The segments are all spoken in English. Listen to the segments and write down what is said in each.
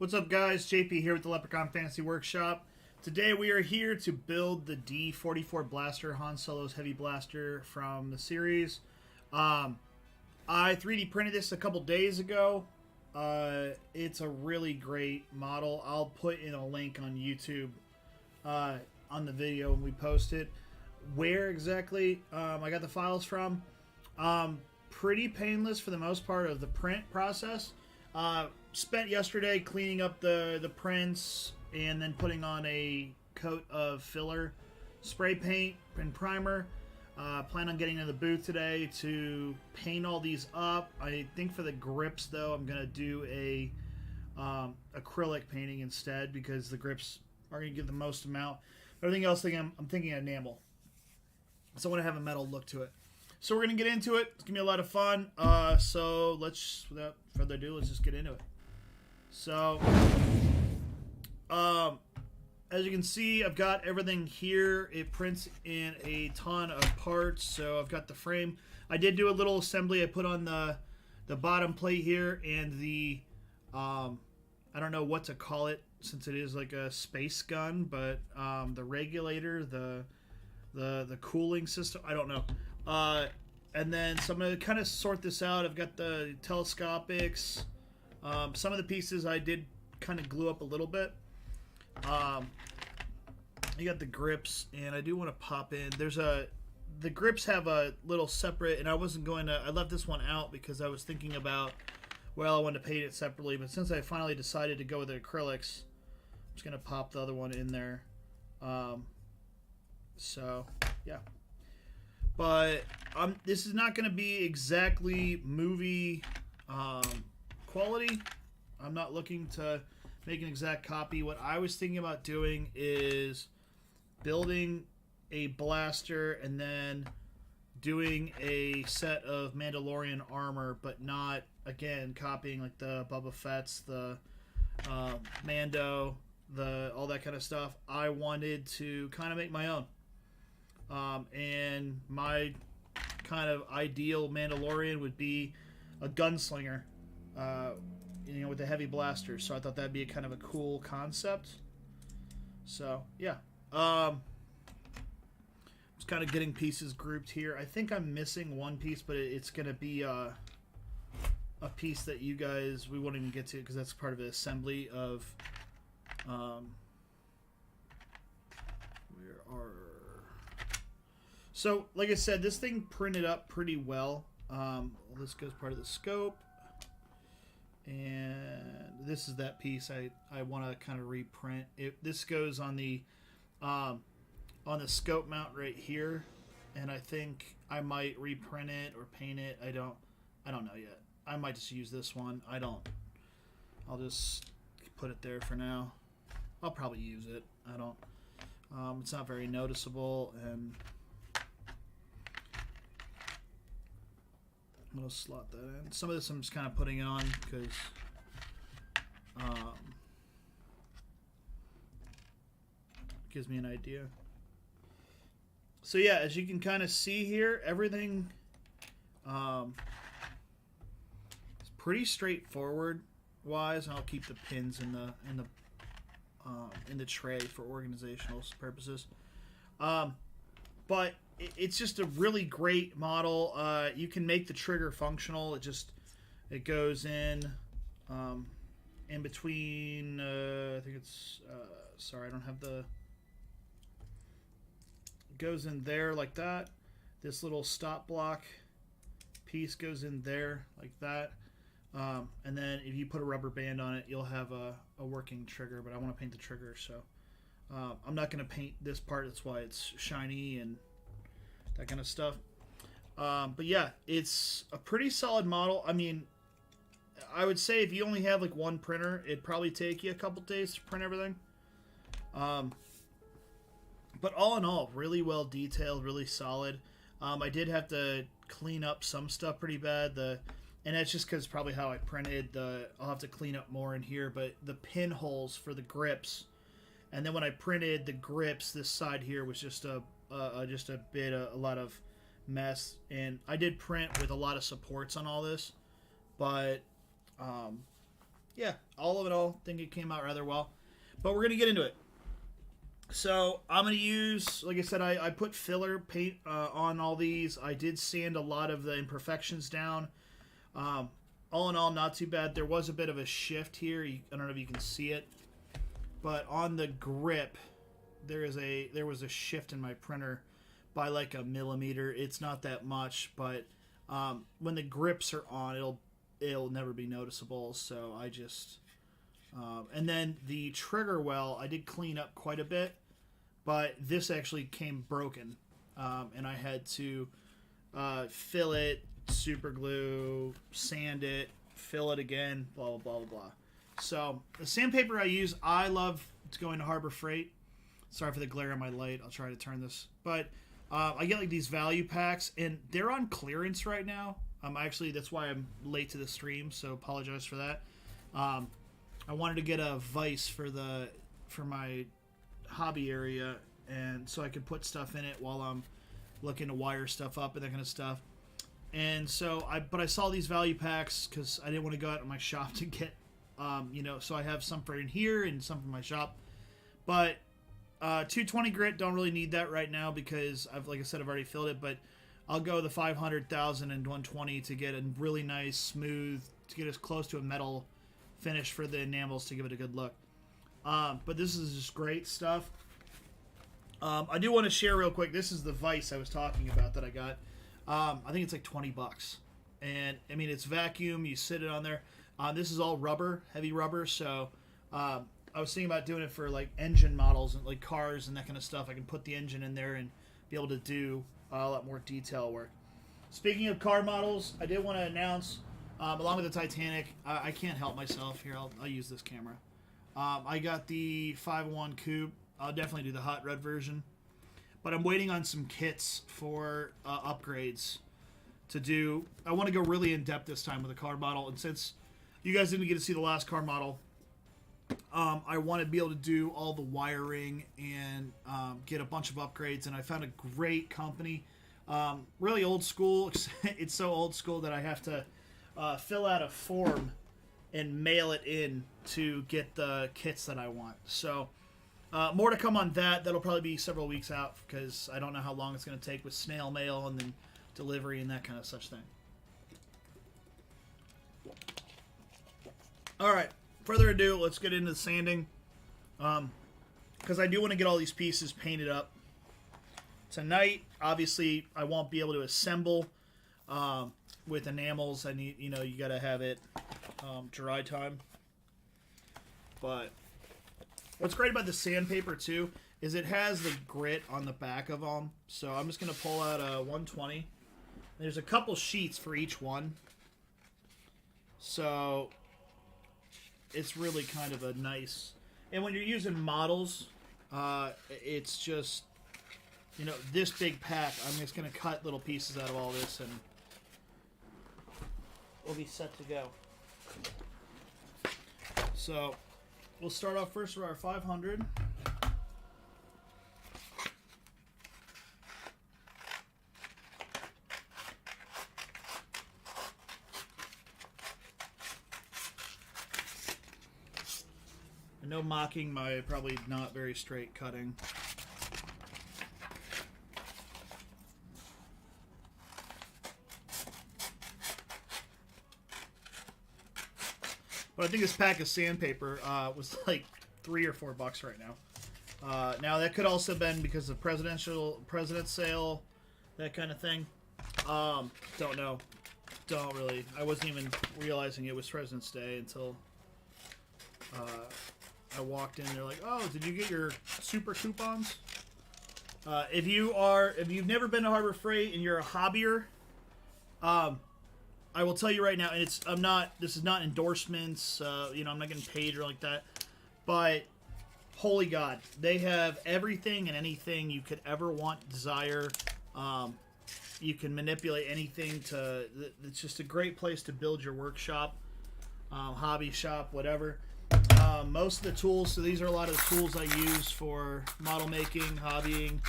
What's up, guys? JP here with the Leprechaun Fantasy Workshop. Today we are here to build the D44 blaster, Han Solo's heavy blaster from the series. I 3D printed this a couple days ago. It's a really great model. I'll put in a link on YouTube on the video when we post it. Where exactly I got the files from. Pretty painless for the most part of the print process. Spent yesterday cleaning up the prints and then putting on a coat of filler spray paint and primer. Plan on getting to the booth today to paint all these up. I think for the grips though, I'm gonna do a acrylic painting instead because the grips are gonna give the most amount. Everything else, I'm thinking enamel. So I want to have a metal look to it. So we're gonna get into it. It's gonna be a lot of fun. So let's, without further ado, let's just get into it. So, as you can see, I've got everything here. It prints in a ton of parts. So I've got the frame. I did do a little assembly. I put on the bottom plate here and the I don't know what to call it since it is like a space gun, but the regulator, the cooling system. I don't know. And then so I'm going to kind of sort this out. I've got the telescopics. Some of the pieces I did kind of glue up a little bit. You got the grips, and I do want to pop in. The grips have a little separate, and I wasn't going to, I left this one out because I was thinking about, well, I wanted to paint it separately, but since I finally decided to go with the acrylics, I'm just going to pop the other one in there. So, yeah. But this is not going to be exactly movie quality. I'm not looking to make an exact copy. What I was thinking about doing is building a blaster and then doing a set of Mandalorian armor, but not, again, copying like the Boba Fett's, the Mando, all that kind of stuff. I wanted to kind of make my own. And my kind of ideal Mandalorian would be a gunslinger, with a heavy blaster. So I thought that'd be kind of a cool concept. So yeah, just kind of getting pieces grouped here. I think I'm missing one piece, but it's gonna be a piece that you guys we won't even get to because that's part of the assembly of. Where are So, like I said, this thing printed up pretty well. This goes part of the scope. And this is that piece I want to kind of reprint. This goes on the scope mount right here. And I think I might reprint it or paint it. I don't know yet. I might just use this one. I'll just put it there for now. I'll probably use it. It's not very noticeable, and I'm going to slot that in. Some of this I'm just kind of putting on because it gives me an idea. So yeah, as you can kind of see here, everything is pretty straightforward wise. I'll keep the pins in the tray for organizational purposes. But it's just a really great model. You can make the trigger functional. It goes in between. I think it's. Sorry, I don't have the. It goes in there like that. This little stop block piece goes in there like that. And then if you put a rubber band on it, you'll have a working trigger. But I want to paint the trigger, so I'm not going to paint this part. That's why it's shiny and that kind of stuff. But yeah, it's a pretty solid model. I mean, I would say if you only have like one printer, it'd probably take you a couple days to print everything. But all in all, really well detailed, really solid. I did have to clean up some stuff pretty bad. And that's just because probably how I printed. I'll have to clean up more in here, but the pinholes for the grips, and then when I printed the grips, this side here was just a lot of mess. And I did print with a lot of supports on all this, but yeah, all in all, I think it came out rather well. But we're gonna get into it. So I'm gonna use, like I said, I put filler paint on all these. I did sand a lot of the imperfections down. All in all, not too bad. There was a bit of a shift here. I don't know if you can see it, but on the grip, there was a shift in my printer by like a millimeter. It's not that much, but when the grips are on, it'll never be noticeable. So I just and then the trigger well, I did clean up quite a bit, but this actually came broken, and I had to fill it, super glue, sand it, fill it again, blah blah blah blah blah. So the sandpaper I use, I love going to Harbor Freight. Sorry for the glare on my light. I'll try to turn this, but I get like these value packs, and they're on clearance right now. Actually, that's why I'm late to the stream, so apologize for that. I wanted to get a vise for my hobby area, and so I could put stuff in it while I'm looking to wire stuff up and that kind of stuff. And so I saw these value packs because I didn't want to go out in my shop to get, so I have some for in here and some for my shop. But 220 grit, don't really need that right now because like I said, I've already filled it. But I'll go the 500,000 and 120 to get a really nice, smooth, to get as close to a metal finish for the enamels to give it a good look. But this is just great stuff. I do want to share real quick. This is the vise I was talking about that I got. I think it's like $20, and I mean it's vacuum. You sit it on there. This is all rubber, heavy rubber. So I was thinking about doing it for like engine models and like cars and that kind of stuff. I can put the engine in there and be able to do a lot more detail work. Speaking of car models, I did want to announce, along with the Titanic, I can't help myself here. I'll use this camera. I got the 5.1 coupe. I'll definitely do the hot red version. But I'm waiting on some kits for upgrades to do. I want to go really in depth this time with the car model. And since you guys didn't get to see the last car model, I want to be able to do all the wiring and get a bunch of upgrades. And I found a great company. Really old school. It's so old school that I have to fill out a form and mail it in to get the kits that I want. So more to come on that. That'll probably be several weeks out because I don't know how long it's going to take with snail mail and then delivery and that kind of such thing. All right, further ado, let's get into the sanding because I do want to get all these pieces painted up tonight. Obviously, I won't be able to assemble with enamels. I need, you got to have it dry time. But what's great about the sandpaper too is it has the grit on the back of them. So I'm just going to pull out a 120. There's a couple sheets for each one. So it's really kind of a nice... And when you're using models, it's just, this big pack, I'm just going to cut little pieces out of all this and we'll be set to go. So we'll start off first with our 500. And no mocking my probably not very straight cutting. But I think this pack of sandpaper was like $3 or $4 right now. Now that could also have been because of president's sale, that kind of thing. Don't know. Don't really. I wasn't even realizing it was President's Day until I walked in. They're like, "Oh, did you get your super coupons?" If you've never been to Harbor Freight and you're a hobbyer, I will tell you right now, and this is not endorsements, I'm not getting paid or like that, but holy God, they have everything and anything you could ever want, desire. You can manipulate anything it's just a great place to build your workshop, hobby shop, whatever. Most of the tools, so these are a lot of the tools I use for model making, hobbying,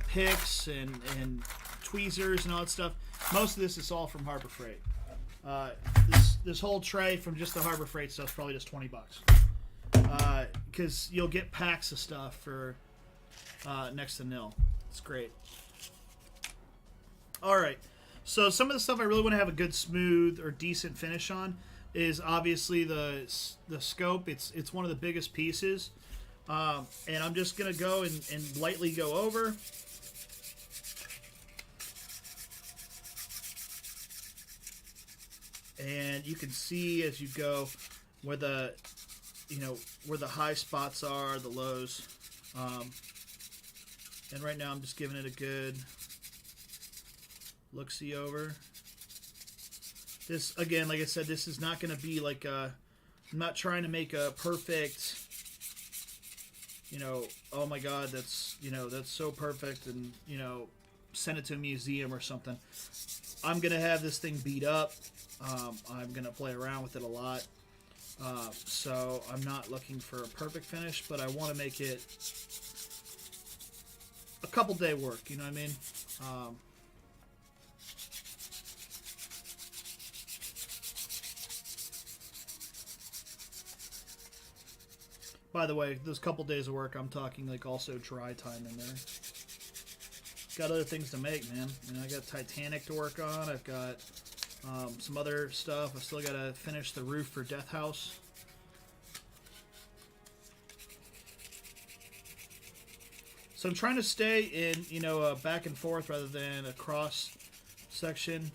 picks and tweezers and all that stuff. Most of this is all from Harbor Freight. This whole tray from just the Harbor Freight stuff is probably just $20. Because you'll get packs of stuff for next to nil. It's great. All right. So some of the stuff I really want to have a good, smooth, or decent finish on is obviously the scope. It's one of the biggest pieces. And I'm just going to go and lightly go over. And you can see as you go where the high spots are, the lows. And right now I'm just giving it a good look-see over. This, again, like I said, this is not going to be like a... I'm not trying to make a perfect... oh my God, that's so perfect, and send it to a museum or something. I'm gonna have this thing beat up. I'm gonna play around with it a lot. So I'm not looking for a perfect finish, but I want to make it a couple day work. You know what I mean? By the way, those couple days of work, I'm talking like also dry time in there. Got other things to make, man. I got Titanic to work on. I've got some other stuff. I still got to finish the roof for Death House. So I'm trying to stay in, a back and forth rather than a cross section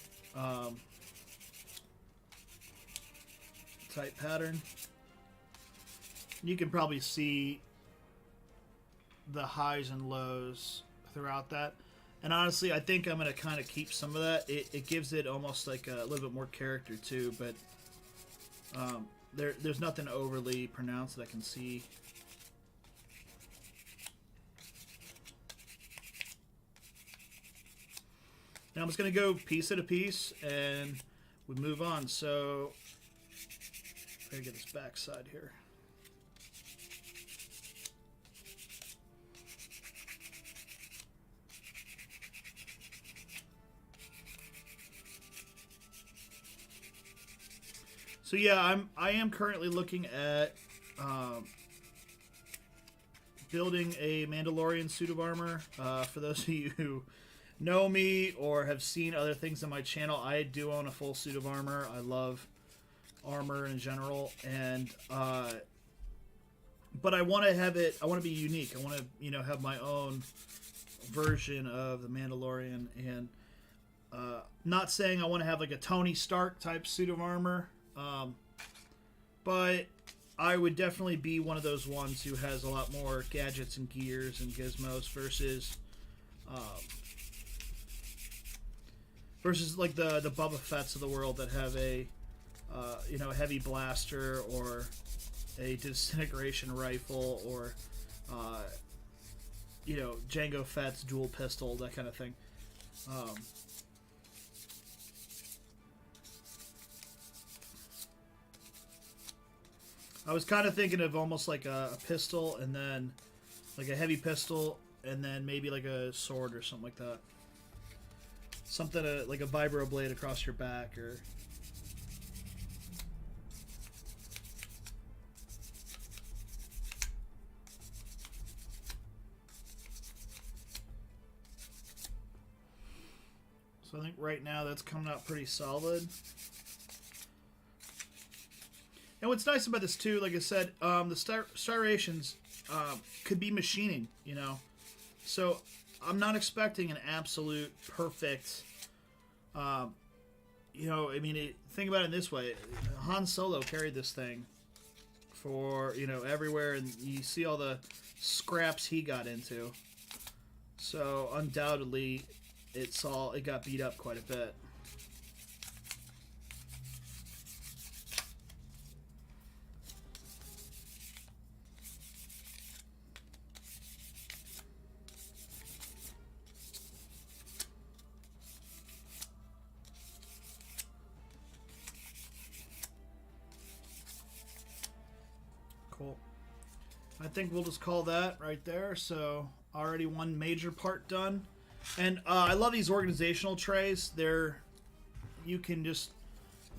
type pattern. You can probably see the highs and lows throughout that. And honestly, I think I'm going to kind of keep some of that. It gives it almost like a little bit more character too, but there's nothing overly pronounced that I can see. Now I'm just going to go piece at a piece and we move on. So I gotta get this back side here. So yeah, I am currently looking at building a Mandalorian suit of armor. For those of you who know me or have seen other things on my channel, I do own a full suit of armor. I love armor in general, and but I want to have it. I want to be unique. I want to have my own version of the Mandalorian, and not saying I want to have like a Tony Stark type suit of armor. But I would definitely be one of those ones who has a lot more gadgets and gears and gizmos versus like the Boba Fett's of the world that have a heavy blaster or a disintegration rifle or Jango Fett's dual pistol, that kind of thing. I was kind of thinking of almost like a pistol and then like a heavy pistol and then maybe like a sword or something like that. Something like a vibro blade across your back or... So I think right now that's coming out pretty solid. And what's nice about this too, like I said, the striations could be machining, So I'm not expecting an absolute perfect, think about it this way. Han Solo carried this thing for, everywhere, and you see all the scraps he got into. So undoubtedly, it got beat up quite a bit. Cool. I think we'll just call that right there. So already one major part done. And I love these organizational trays. You can just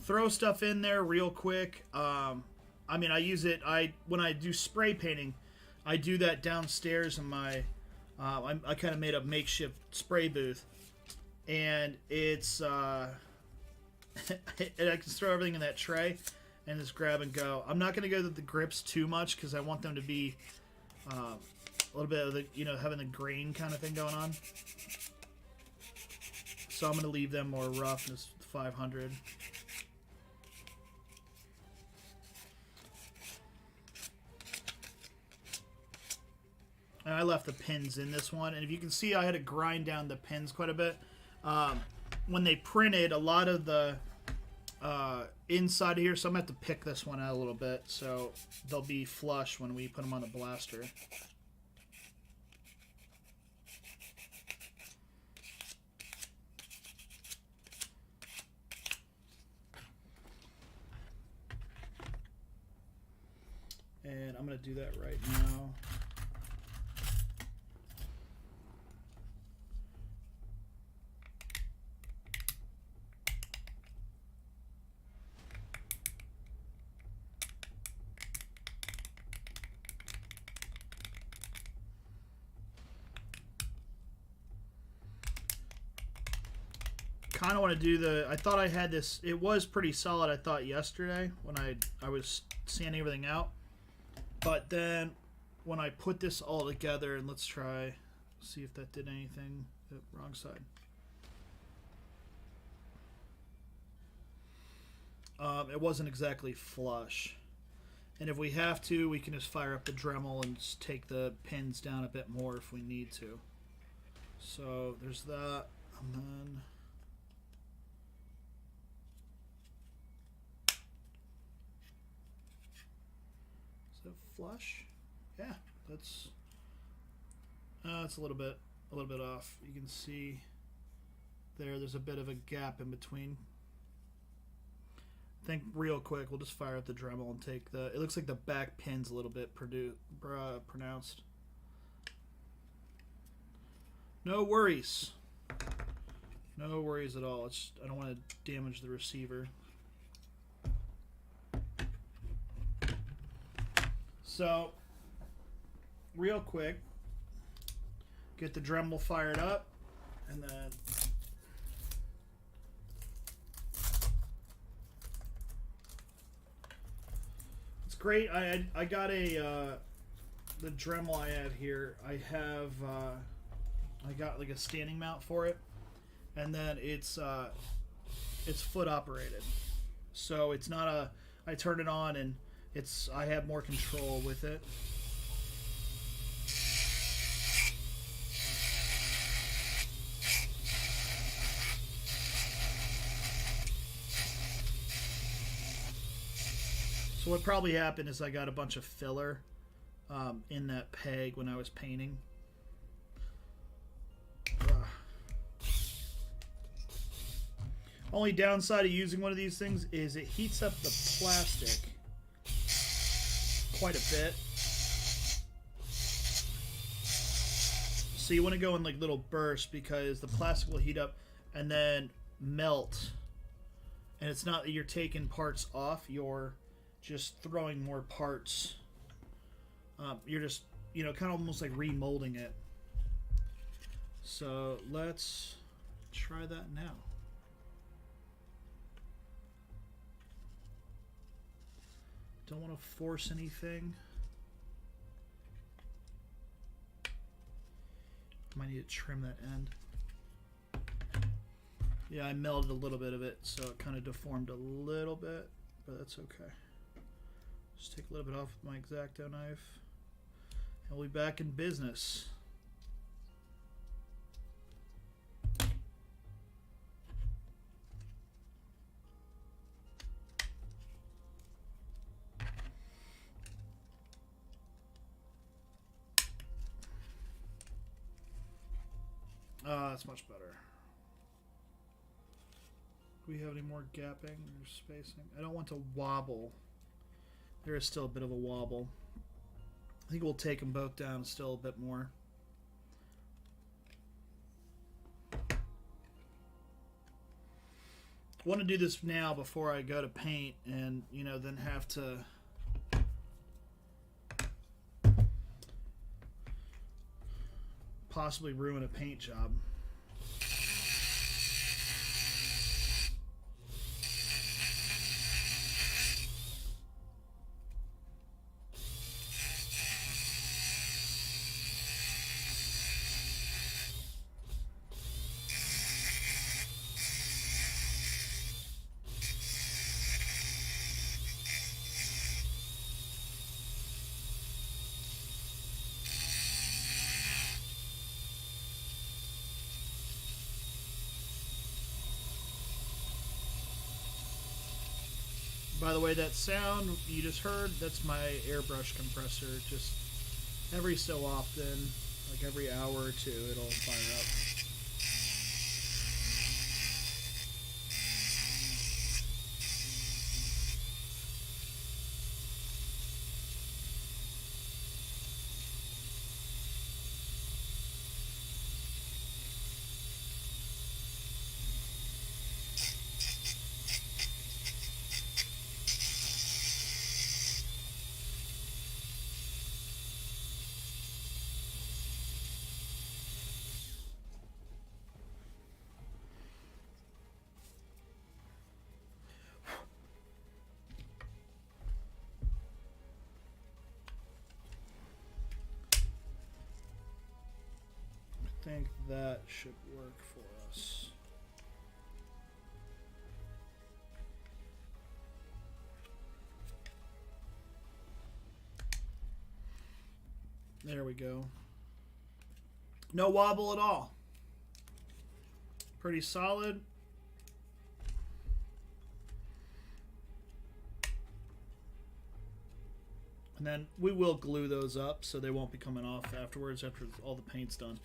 throw stuff in there real quick. I mean, I use it. When I do spray painting, I do that downstairs in my. I kind of made a makeshift spray booth, and it's and I can throw everything in that tray and just grab and go. I'm not going to go with the grips too much because I want them to be a little bit of the, having the grain kind of thing going on. So I'm going to leave them more rough, just 500. And I left the pins in this one, and if you can see, I had to grind down the pins quite a bit. When they printed, a lot of the inside here, so I'm going to have to pick this one out a little bit, so they'll be flush when we put them on the blaster. And I'm going to do that right now. Kind of want to do I thought I had this, it was pretty solid, I thought, yesterday when I was sanding everything out. But then when I put this all together, and let's try, see if that did anything. Wrong side. It wasn't exactly flush. And if we have to, we can just fire up the Dremel and just take the pins down a bit more if we need to. So there's that, and then flush. Yeah, that's it's a little bit off. You can see there's a bit of a gap in between. I think real quick we'll just fire up the Dremel and take it looks like the back pin's a little bit pronounced. No worries. No worries at all. I don't want to damage the receiver. So, real quick, get the Dremel fired up, and then it's great. I got the Dremel I have here. I got like a standing mount for it, and then it's foot operated, so it's not I turn it on and I have more control with it. So what probably happened is I got a bunch of filler in that peg when I was painting. Only downside of using one of these things is it heats up the plastic quite a bit. So you want to go in like little bursts because the plastic will heat up and then melt. And it's not that you're taking parts off, you're just throwing more parts. You're just, kind of almost like remolding it. So let's try that now. Don't want to force anything. Might need to trim that end. Yeah, I melted a little bit of it, so it kind of deformed a little bit, but that's okay. Just take a little bit off with my X-Acto knife, and we'll be back in business. That's much better. Do we have any more gapping or spacing? I don't want to wobble. There is still a bit of a wobble. I think we'll take them both down still a bit more. want to do this now before I go to paint and, you know, then have to possibly ruin a paint job. By the way, that sound you just heard, that's my airbrush compressor. Just every so often, like every hour or two, it'll fire up. I think that should work for us. There we go. No wobble at all. Pretty solid. And then we will glue those up so they won't be coming off afterwards after all the paint's done.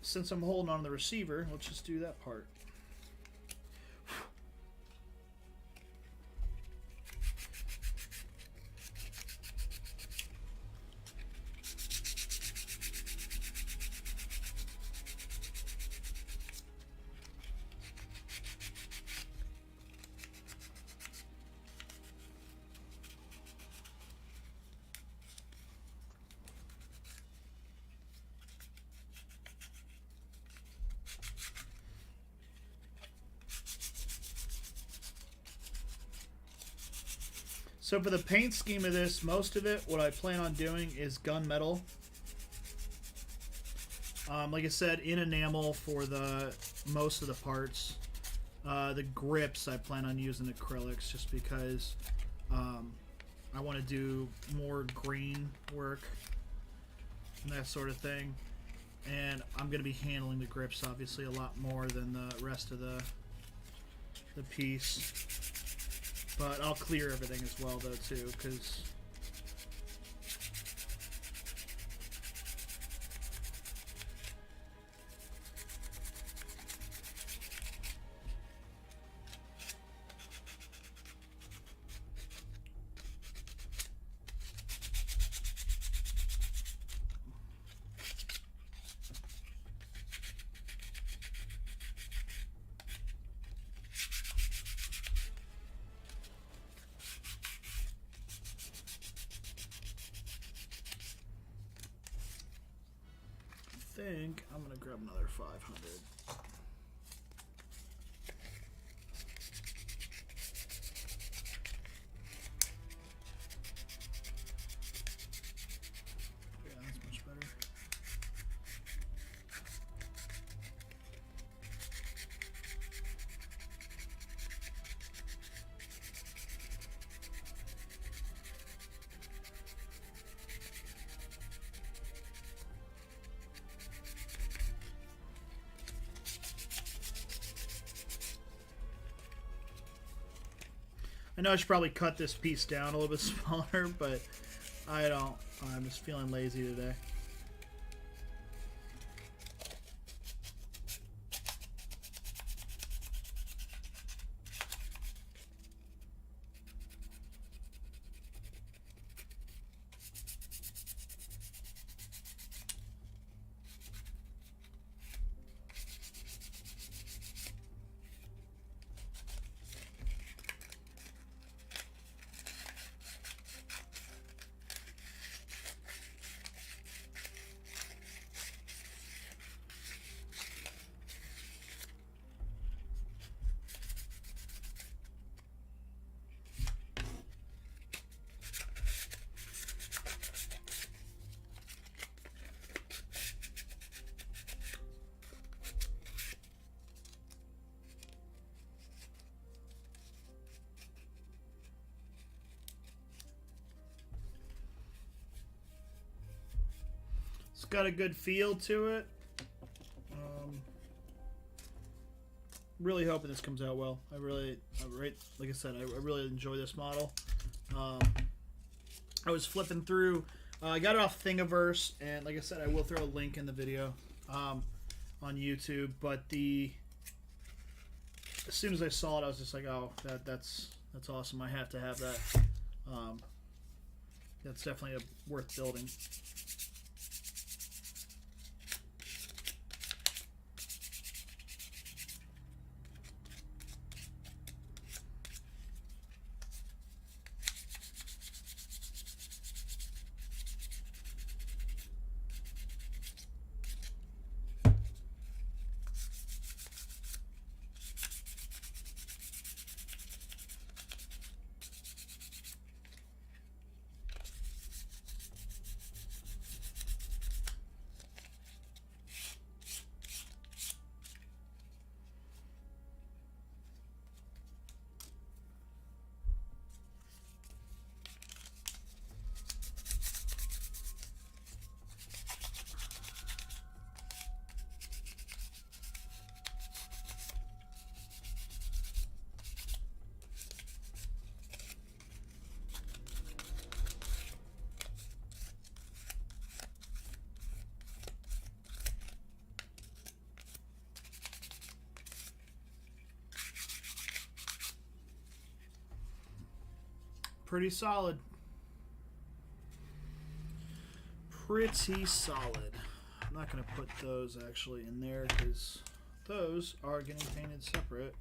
Since I'm holding on to the receiver, let's just do that part. So for the paint scheme of this, most of it, what I plan on doing is gunmetal. Like I said, in enamel for the most of the parts. The grips, I plan on using acrylics just because I want to do more green work and that sort of thing. And I'm going to be handling the grips obviously a lot more than the rest of the piece. But I'll clear everything as well, though, too, because I think I'm going to grab another 500. Yeah, that's much better. I know I should probably cut this piece down a little bit smaller, but I don't. I'm just feeling lazy today. It's got a good feel to it. Really hoping this comes out well. Like I said, I really enjoy this model. I was flipping through. I got it off Thingiverse, and like I said, I will throw a link in the video on YouTube. But as soon as I saw it, I was just like, oh, that's awesome. I have to have that. That's definitely worth building. Pretty solid. Pretty solid. I'm not going to put those actually in there because those are getting painted separate.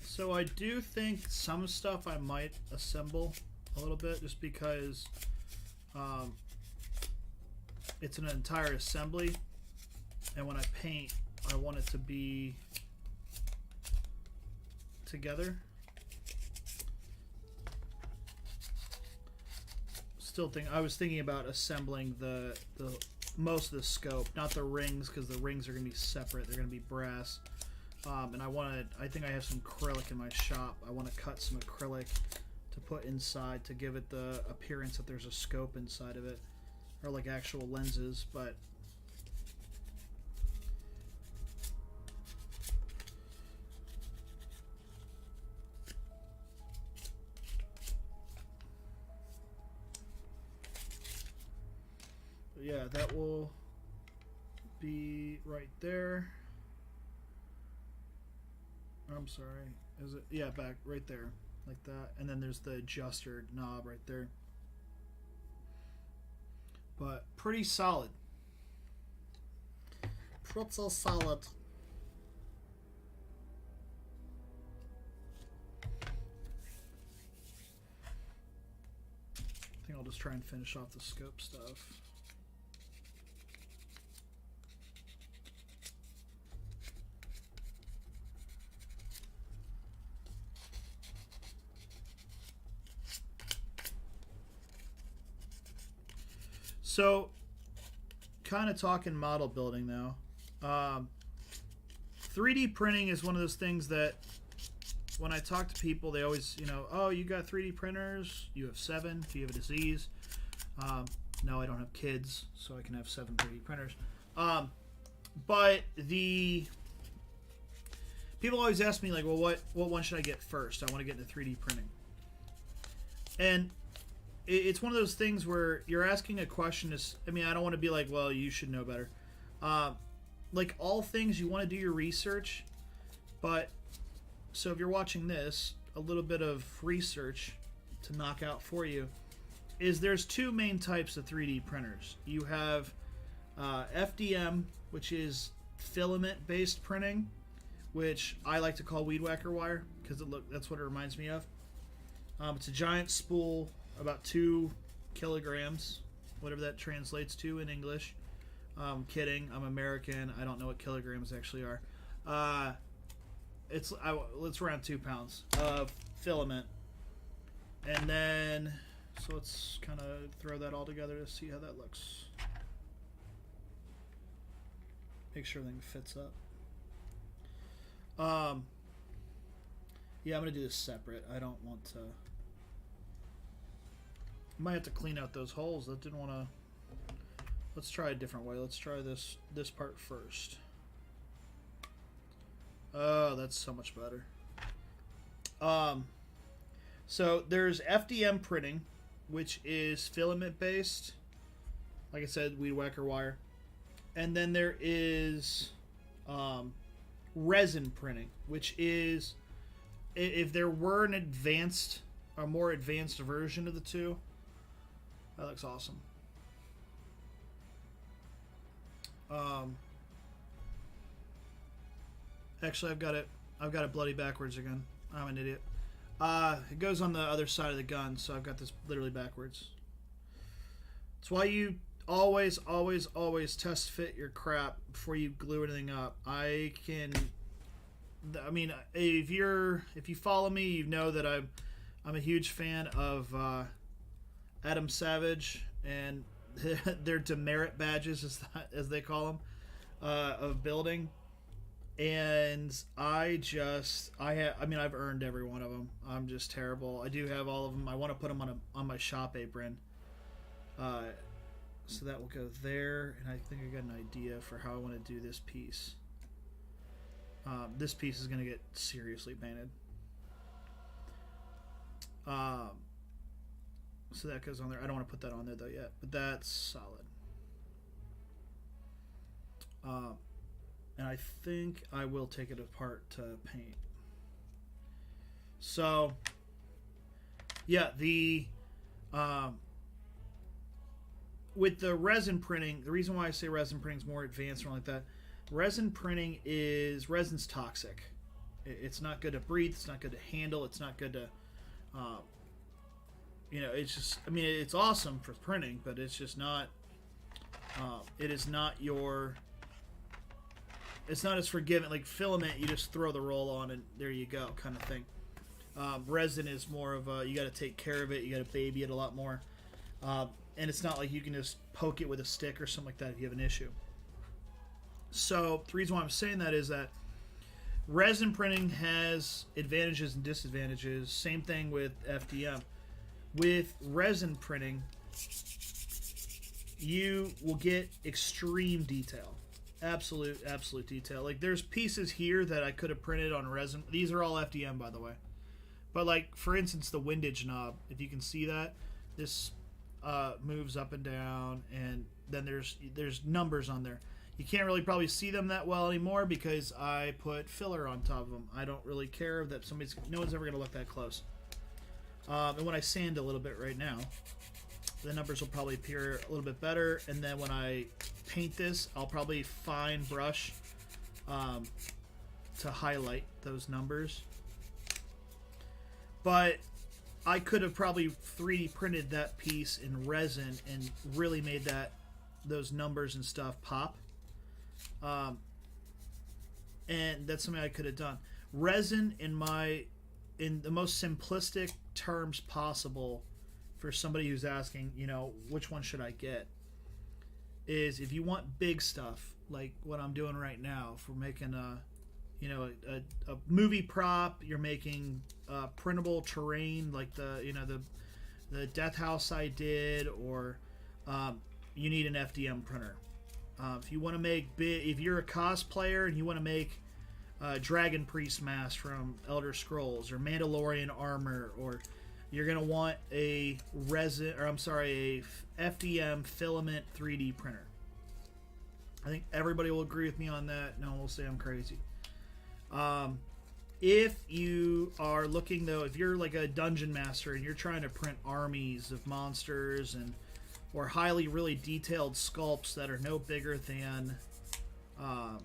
So I do think some stuff I might assemble a little bit just because it's an entire assembly, and when I paint I want it to be together. I was thinking about assembling the most of the scope, not the rings, because the rings are going to be separate. They're going to be brass. And I think I have some acrylic in my shop. I want to cut some acrylic to put inside to give it the appearance that there's a scope inside of it, or like actual lenses. But yeah, that will be right there. I'm sorry. Is it? Yeah, back right there, like that. And then there's the adjuster knob right there. But pretty solid. Pretty solid. I think I'll just try and finish off the scope stuff. So, kind of talking model building now. 3D printing is one of those things that when I talk to people, they always, oh, you got 3D printers? You have 7? Do you have a disease? No, I don't have kids, so I can have 7 3D printers. But the people always ask me, like, well, what one should I get first? I want to get into 3D printing. And it's one of those things where you're asking a question. I don't want to be like, well, you should know better. Like all things, you want to do your research. But, so if you're watching this, a little bit of research to knock out for you is there's 2 main types of 3D printers. You have FDM, which is filament-based printing, which I like to call weed whacker wire because that's what it reminds me of. It's a giant spool, about 2 kilograms, whatever that translates to in English. Kidding, I'm American. I don't know what kilograms actually are. It's around 2 pounds of filament, and then so let's kind of throw that all together to see how that looks. Make sure everything fits up. Yeah, I'm gonna do this separate. I don't want to. Might have to clean out those holes. I didn't want to. Let's try a different way. Let's try this part first. Oh, that's so much better. So there's FDM printing, which is filament based. Like I said, weed whacker wire. And then there is resin printing, which is, if there were an advanced, a more advanced version of the two, that looks awesome. Actually, I've got it bloody backwards again. I'm an idiot. It goes on the other side of the gun, so I've got this literally backwards. That's why you always test fit your crap before you glue anything up. I mean, if you follow me, you know that I'm a huge fan of Adam Savage and their demerit badges, as they call them, of building. And I've earned every one of them. I'm just terrible. I do have all of them. I want to put them on my shop apron. So that will go there, and I think I got an idea for how I want to do this piece. This piece is going to get seriously painted. So that goes on there. I don't want to put that on there though yet, but that's solid. And I think I will take it apart to paint. So, yeah, with the resin printing, the reason why I say resin printing is more advanced or like that, resin's toxic. It's not good to breathe. It's not good to handle. It's not good to, it's just, I mean, it's awesome for printing, but it's just not, it is not your, it's not as forgiving. Like filament, you just throw the roll on and there you go, kind of thing. Resin is more of a, you got to take care of it. You got to baby it a lot more. And it's not like you can just poke it with a stick or something like that if you have an issue. So the reason why I'm saying that is that resin printing has advantages and disadvantages. Same thing with FDM. With resin printing, you will get extreme detail. Absolute detail. Like there's pieces here that I could have printed on resin. These are all FDM, by the way. But like, for instance, the windage knob, if you can see that, this moves up and down, and then there's numbers on there. You can't really probably see them that well anymore because I put filler on top of them. I don't really care that no one's ever going to look that close. And when I sand a little bit right now, the numbers will probably appear a little bit better, and then when I paint this, I'll probably fine brush to highlight those numbers. But I could have probably 3D printed that piece in resin and really made those numbers and stuff pop. And that's something I could have done. Resin, in the most simplistic terms possible, for somebody who's asking, which one should I get, is if you want big stuff like what I'm doing right now, for making a movie prop, you're making printable terrain like the Death House I did, or you need an FDM printer. If you want to make if you're a cosplayer and you want to make Dragon Priest mask from Elder Scrolls or Mandalorian armor, or you're gonna want a FDM filament 3D printer. I think everybody will agree with me on that. No one will say I'm crazy. If you are looking, though, if you're like a dungeon master and you're trying to print armies of monsters or highly really detailed sculpts that are no bigger than a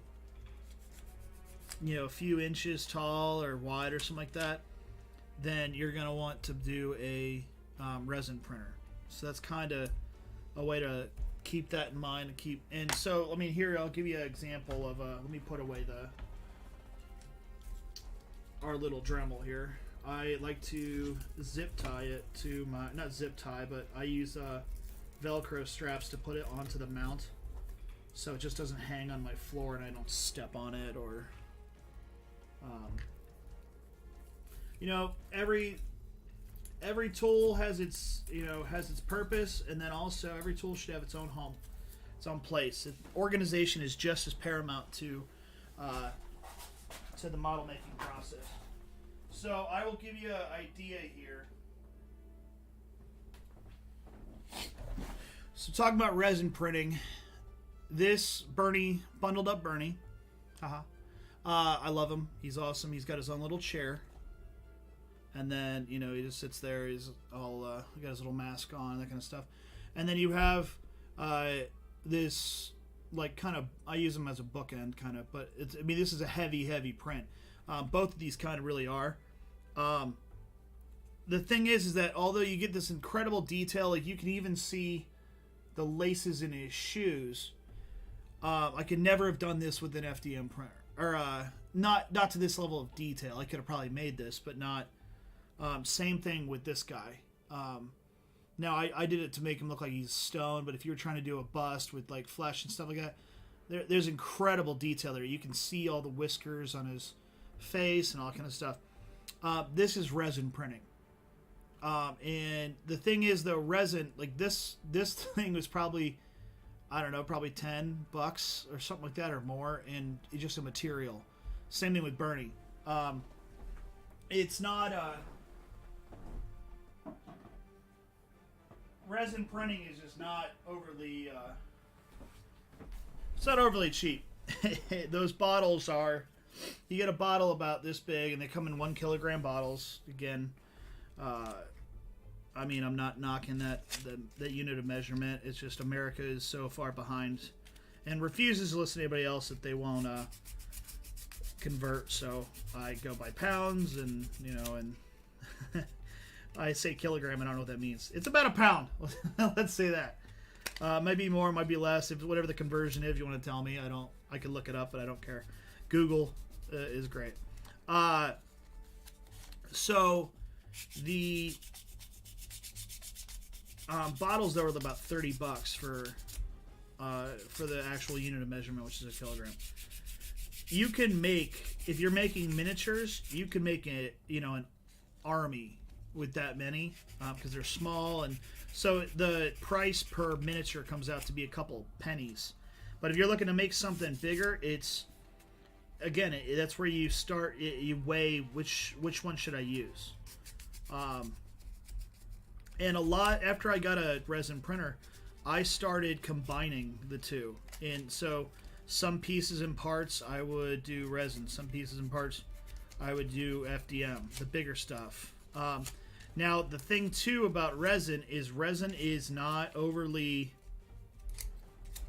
few inches tall or wide or something like that, then you're going to want to do a resin printer. So that's kind of a way to keep that in mind and keep. And so, I mean, here I'll give you an example of. Let me put away our little Dremel here. I like to zip tie it to my, not zip tie, but I use Velcro straps to put it onto the mount, so it just doesn't hang on my floor and I don't step on it, or you know, every tool has its, you know, has its purpose, and then also every tool should have its own home, its own place. Organization is just as paramount to the model making process. So I will give you an idea here. So talking about resin printing, this Bernie, bundled up Bernie, I love him. He's awesome. He's got his own little chair, and then, you know, he just sits there. He's all he got his little mask on, that kind of stuff. And then you have this, like, kind of, I use them as a bookend kind of, but it's, I mean, this is a heavy print. Both of these kind of really are. The thing is that although you get this incredible detail, like you can even see the laces in his shoes, I could never have done this with an FDM printer, or not to this level of detail. I could have probably made this, but not. Same thing with this guy. Now I did it to make him look like he's stoned, but if you were trying to do a bust with like flesh and stuff like that, there's incredible detail there. You can see all the whiskers on his face and all that kind of stuff. This is resin printing. And the thing is, though, resin, like this thing was probably, I don't know, probably $10 or something like that, or more, and it's just a material. Same thing with Bernie. It's not resin printing is just not overly. It's not overly cheap. Those bottles are. You get a bottle about this big, and they come in 1 kilogram bottles. Again, I mean, I'm not knocking that unit of measurement. It's just America is so far behind, and refuses to listen to anybody else that they won't convert. So I go by pounds, and you know, and I say kilogram, and I don't know what that means. It's about a pound. Let's say that. Might be more, might be less. If whatever the conversion is, if you want to tell me, I can look it up, but I don't care. Google is great. So the bottles though are about $30 for the actual unit of measurement, which is a kilogram. You can make, if you're making miniatures, you can make it, you know, an army with that many, because they're small, and so the price per miniature comes out to be a couple pennies. But if you're looking to make something bigger, it's, again, that's where you start. You weigh which one should I use. And a lot after I got a resin printer, I started combining the two. And so some pieces and parts I would do resin. Some pieces and parts I would do FDM, the bigger stuff. Now the thing too about resin is not overly.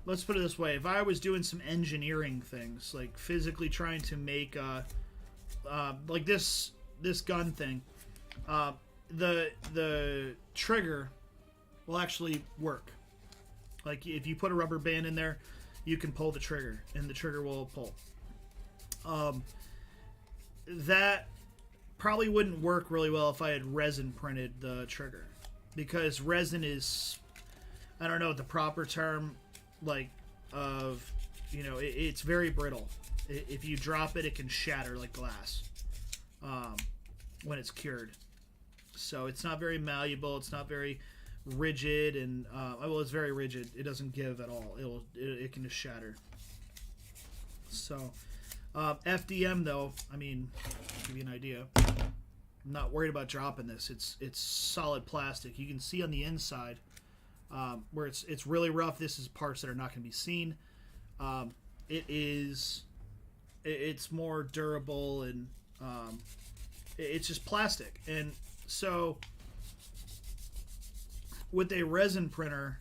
Let's put it this way: if I was doing some engineering things, like physically trying to make like this gun thing, the trigger will actually work. Like if you put a rubber band in there, you can pull the trigger, and the trigger will pull. That probably wouldn't work really well if I had resin printed the trigger, because resin is, I don't know what the proper term, like, of, you know, it's very brittle. If you drop it, it can shatter like glass when it's cured. So it's not very malleable. It's not very rigid, and well, it's very rigid. It doesn't give at all. It can just shatter. So FDM though, I mean, to give you an idea, I'm not worried about dropping this. It's solid plastic. You can see on the inside where it's really rough. This is parts that are not going to be seen. It's more durable, and it's just plastic. And so with a resin printer,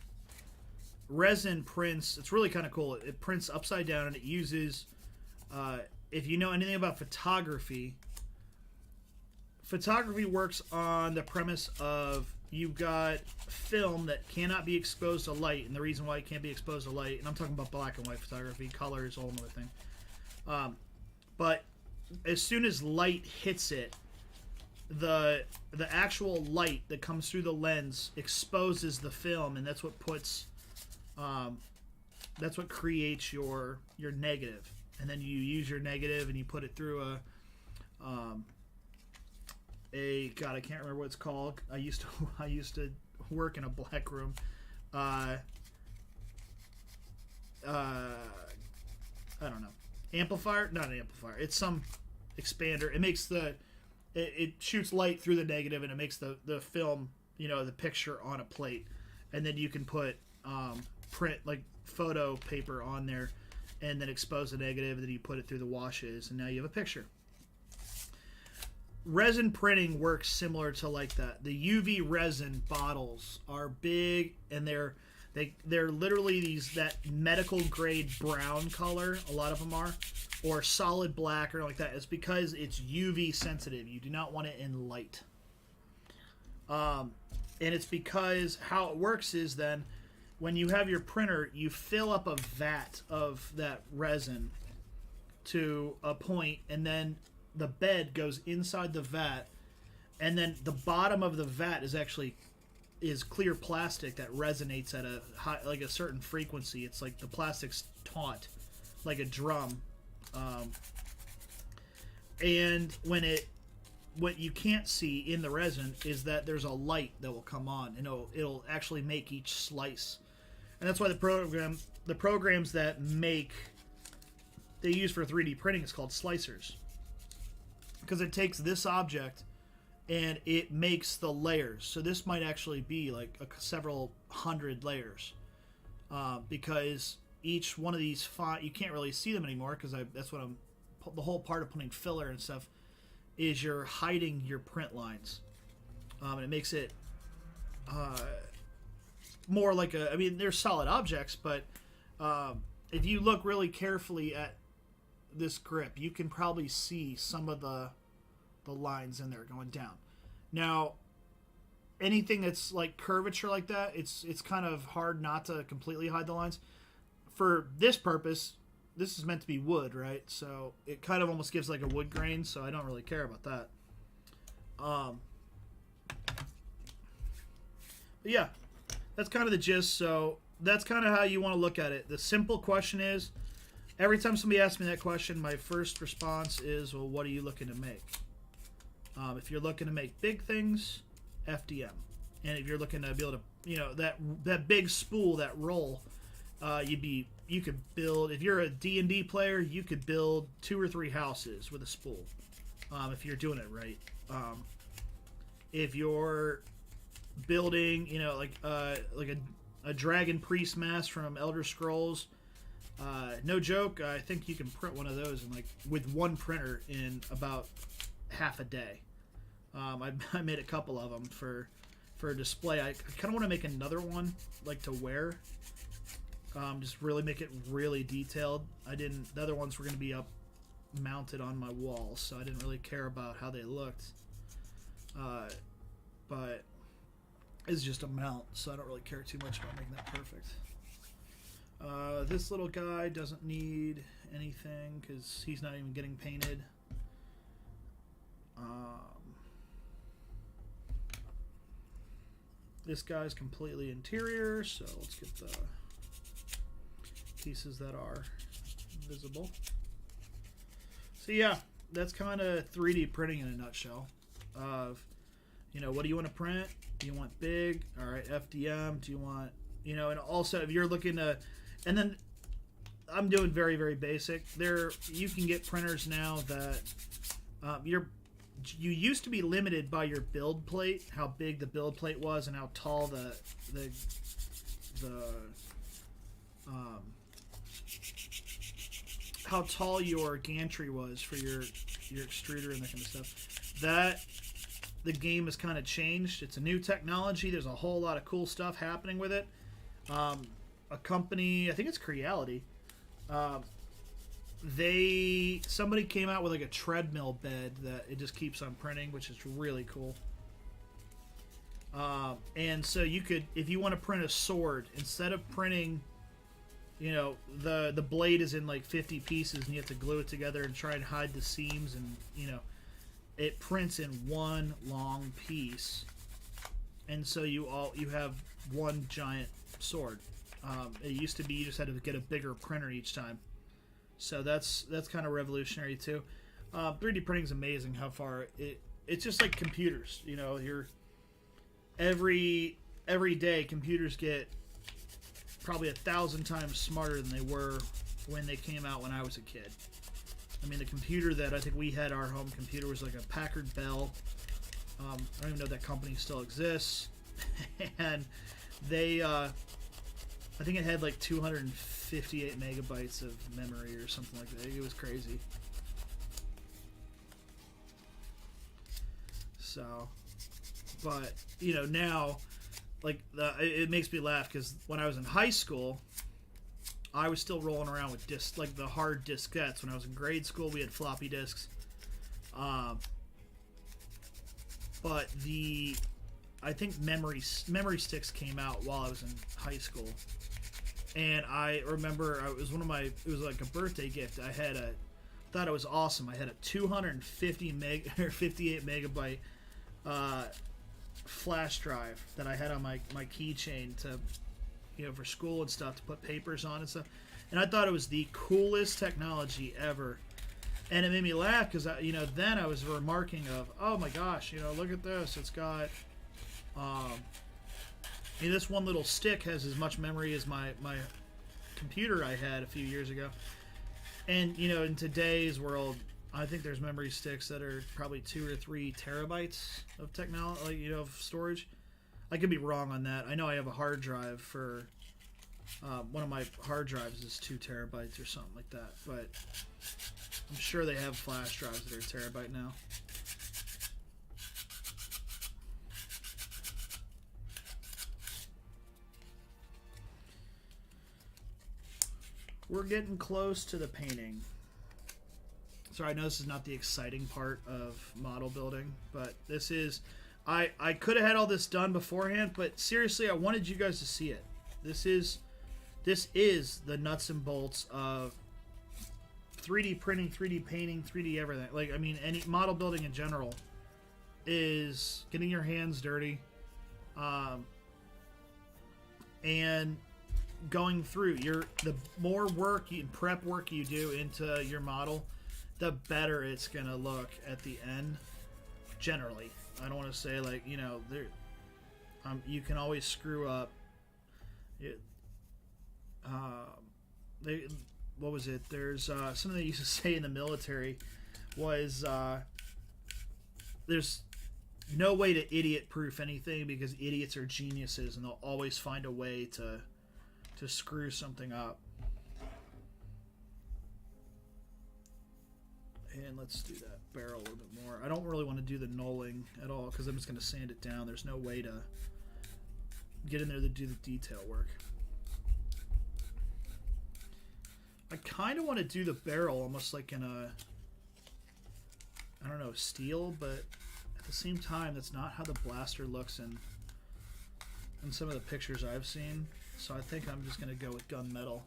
resin prints, it's really kind of cool. It prints upside down, and it uses, if you know anything about photography, photography works on the premise of you've got film that cannot be exposed to light, and the reason why it can't be exposed to light, and I'm talking about black and white photography, color is a whole other thing. But as soon as light hits it, the actual light that comes through the lens exposes the film, and that's what creates your negative. And then you use your negative and you put it through a God, I can't remember what it's called. I used to work in a black room. I don't know. Amplifier? Not an amplifier. It's some expander. It makes it shoots light through the negative, and it makes the film, the picture on a plate. And then you can put print, like photo paper on there, and then expose the negative, and then you put it through the washes, and now you have a picture. Resin printing works similar to like that. The UV resin bottles are big, and they're literally that medical grade brown color. A lot of them are, or solid black or like that. It's because it's UV sensitive. You do not want it in light. And it's because how it works is then when you have your printer, you fill up a vat of that resin to a point, and then the bed goes inside the vat, and then the bottom of the vat is clear plastic that resonates at a certain frequency. It's like the plastic's taut, like a drum. And what you can't see in the resin is that there's a light that will come on, and it'll actually make each slice. And that's why the programs that they use for 3D printing is called slicers. Because it takes this object and it makes the layers. So this might actually be like several hundred layers, because each one of these you can't really see them anymore, because that's what the whole part of putting filler and stuff is you're hiding your print lines, and it makes it more like they're solid objects, but if you look really carefully at this grip, you can probably see some of the lines in there going down. Now, anything that's like curvature like that, it's kind of hard not to completely hide the lines. For this purpose, this is meant to be wood, right? So it kind of almost gives like a wood grain, so I don't really care about that. But yeah, that's kind of the gist. So that's kind of how you want to look at it. The simple question is, every time somebody asks me that question, my first response is, well, what are you looking to make? If you're looking to make big things, FDM. And if you're looking to be able to, that big spool, that roll, you could build, if you're a D&D player, you could build 2 or 3 houses with a spool, if you're doing it right. If you're building, like a dragon priest mask from Elder Scrolls, no joke, I think you can print one of those with one printer in about half a day. I made a couple of them for display. I kind of want to make another one to wear. Just really make it really detailed. The other ones were going to be up mounted on my wall, so I didn't really care about how they looked. But it's just a mount, so I don't really care too much about making that perfect. This little guy doesn't need anything because he's not even getting painted. This guy's completely interior, so let's get the pieces that are visible. So yeah, that's kind of 3D printing in a nutshell. What do you want to print? Do you want big? All right, FDM. Do you want, and also if you're looking to, and then I'm doing very, very basic. You can get printers now that you used to be limited by your build plate, how big the build plate was and how tall how tall your gantry was for your extruder and that kind of stuff. That the game has kind of changed. It's a new technology. There's a whole lot of cool stuff happening with it. A company, I think it's Creality, somebody came out with like a treadmill bed that it just keeps on printing, which is really cool. And so you could, if you want to print a sword, instead of printing, you know, the blade is in like 50 pieces and you have to glue it together and try and hide the seams, and you know, it prints in one long piece, and so you have one giant sword. It used to be you just had to get a bigger printer each time, so that's kind of revolutionary too. 3D printing is amazing. How far it's just like computers. You know, every day computers get probably 1,000 times smarter than they were when they came out when I was a kid. I mean, the computer that I think we had, our home computer, was like a Packard Bell. I don't even know if that company still exists. And they, I think it had like 258 megabytes of memory or something like that. It was crazy. So, but, you know, now, like, it makes me laugh because when I was in high school, I was still rolling around with discs, like the hard diskettes. When I was in grade school, we had floppy disks. But I think memory sticks came out while I was in high school. And I remember it was like a birthday gift. Thought it was awesome. I had a 58 megabyte flash drive that I had on my keychain to, you know, for school and stuff, to put papers on and stuff. And I thought it was the coolest technology ever. And it made me laugh because, you know, then I was remarking of, oh my gosh, you know, look at this. It's got, this one little stick has as much memory as my computer I had a few years ago. And, you know, in today's world, I think there's memory sticks that are probably 2 or 3 terabytes of technology, like, you know, of storage. I could be wrong on that. I know I have a hard drive for one of my hard drives is 2 terabytes or something like that, but I'm sure they have flash drives that are a terabyte now. We're getting close to the painting. Sorry, I know this is not the exciting part of model building, but this is... I could have had all this done beforehand, but seriously, I wanted you guys to see it. This is the nuts and bolts of 3D printing, 3D painting, 3D everything. Like, I mean, any model building in general is getting your hands dirty, and going through the more work and prep work you do into your model, the better it's gonna look at the end. Generally, I don't want to say, like, you know, there, you can always screw up. What was it? There's something they used to say in the military was there's no way to idiot-proof anything because idiots are geniuses and they'll always find a way to screw something up. And let's do that barrel a little bit more. I don't really want to do the knolling at all because I'm just going to sand it down. There's no way to get in there to do the detail work. I kind of want to do the barrel almost like in a, I don't know, steel, but at the same time, that's not how the blaster looks in some of the pictures I've seen. So I think I'm just going to go with gunmetal.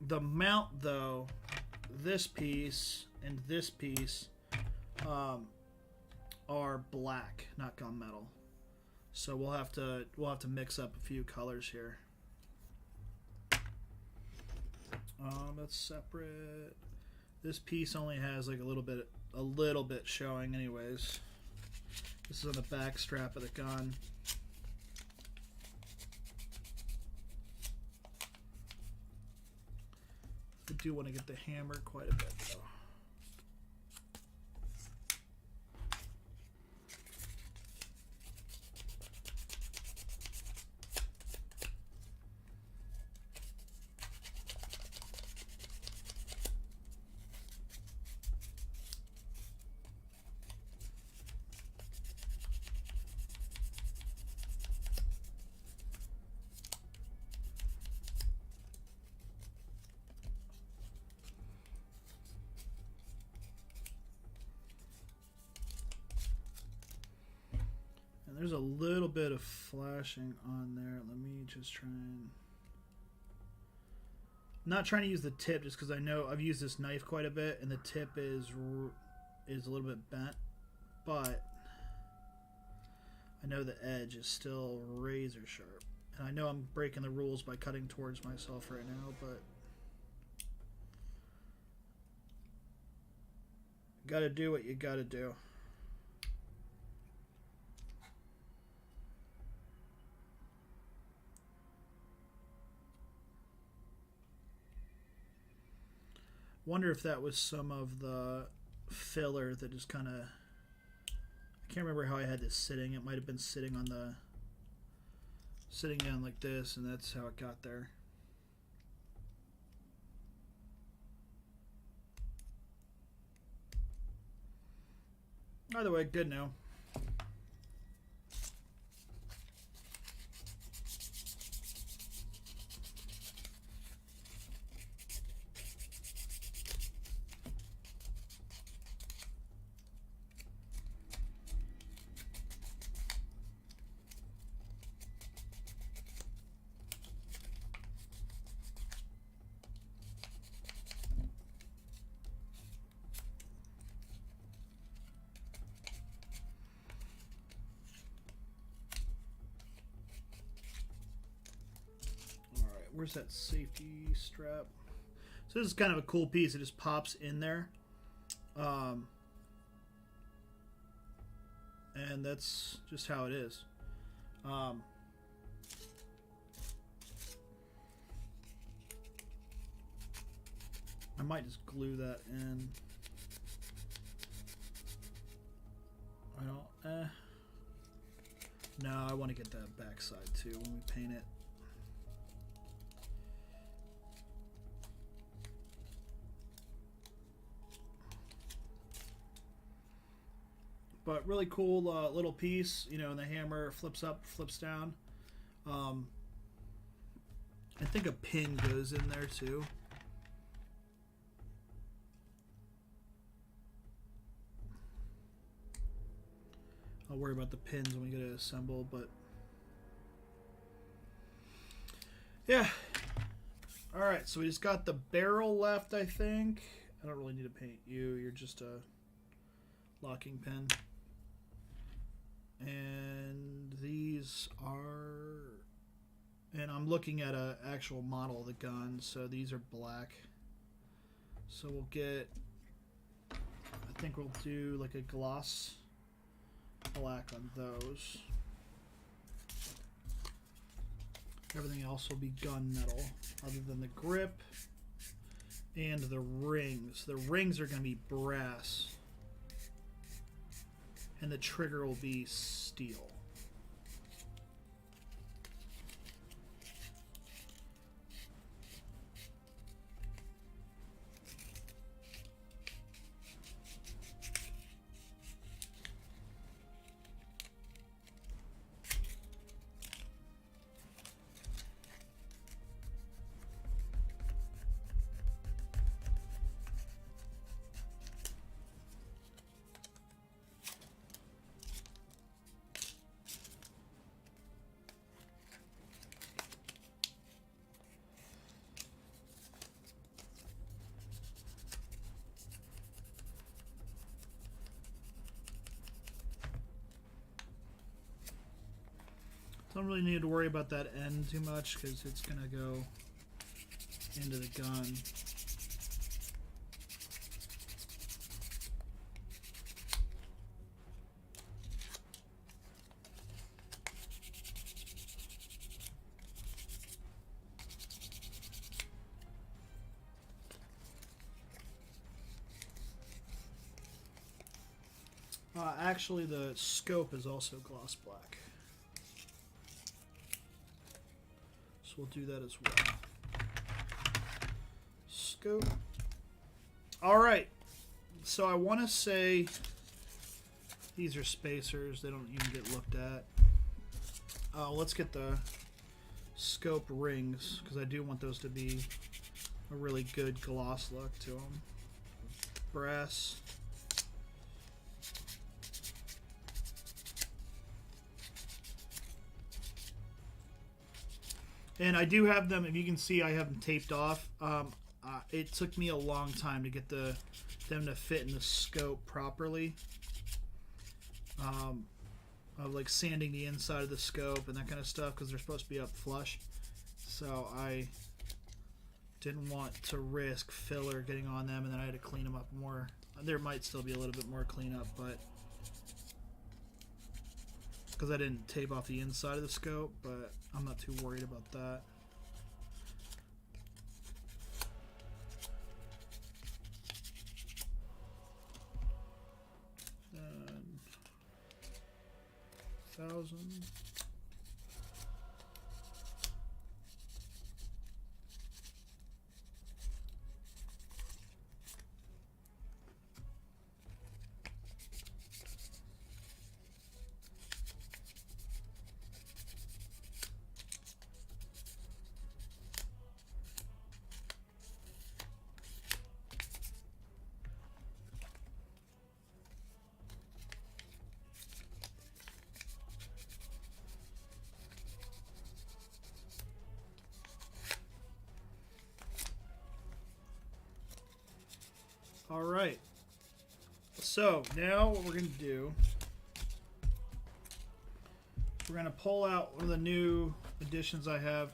The mount, though, this piece and this piece are black, not gunmetal. So we'll have to mix up a few colors here. That's separate. This piece only has like a little bit showing, anyways. This is on the back strap of the gun. I do want to get the hammer quite a bit, though. There's a little bit of flashing on there. Let me just try and... I'm not trying to use the tip just because I know I've used this knife quite a bit and the tip is a little bit bent, but I know the edge is still razor sharp. And I know I'm breaking the rules by cutting towards myself right now, but gotta do what you gotta do. Wonder if that was some of the filler that just kind of... I can't remember how I had this sitting. It might have been sitting on the... sitting down like this, and that's how it got there. Either way, good now. Where's that safety strap? So this is kind of a cool piece. It just pops in there. And that's just how it is. I might just glue that in. I don't... No, I want to get that back side too when we paint it. But really cool little piece, you know, and the hammer flips up, flips down. I think a pin goes in there too. I'll worry about the pins when we get it assembled, but yeah. All right, so we just got the barrel left, I think. I don't really need to paint you. You're just a locking pin. And these are, and I'm looking at an actual model of the gun, so these are black. So we'll get, I think we'll do like a gloss black on those. Everything else will be gunmetal, other than the grip and the rings. The rings are going to be brass. And the trigger will be steel. Don't really need to worry about that end too much because it's going to go into the gun. Actually, the scope is also gloss black. So we'll do that as well. Scope. All right. So I want to say these are spacers. They don't even get looked at. Let's get the scope rings because I do want those to be a really good gloss look to them. Brass. And I do have them, if you can see, I have them taped off. It took me a long time to get them to fit in the scope properly. Of like sanding the inside of the scope and that kind of stuff, because they're supposed to be up flush. So I didn't want to risk filler getting on them, and then I had to clean them up more. There might still be a little bit more cleanup, but because I didn't tape off the inside of the scope, but I'm not too worried about that. And 1,000. All right. So now what we're going to do, we're going to pull out one of the new additions I have.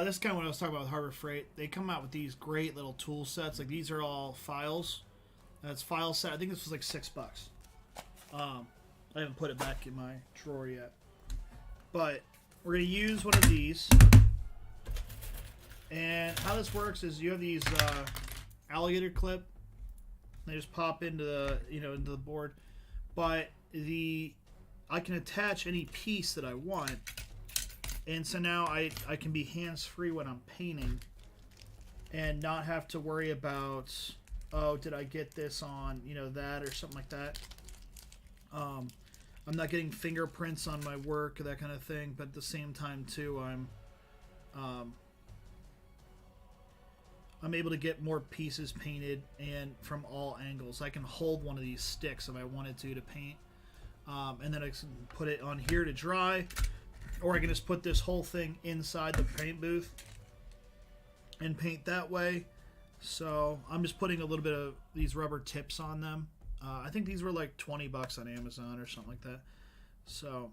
This is kind of what I was talking about with Harbor Freight. They come out with these great little tool sets. Like these are all files. That's file set. I think this was like $6. I haven't put it back in my drawer yet. But we're going to use one of these. And how this works is you have these alligator clip. They just pop into the into the board, but I can attach any piece that I want, and so now I can be hands-free when I'm painting, and not have to worry about, oh, did I get this on that or something like that. I'm not getting fingerprints on my work or that kind of thing, but at the same time too I'm able to get more pieces painted and from all angles. I can hold one of these sticks if I wanted to paint. And then I can put it on here to dry. Or I can just put this whole thing inside the paint booth and paint that way. So I'm just putting a little bit of these rubber tips on them. I think these were like 20 bucks on Amazon or something like that. So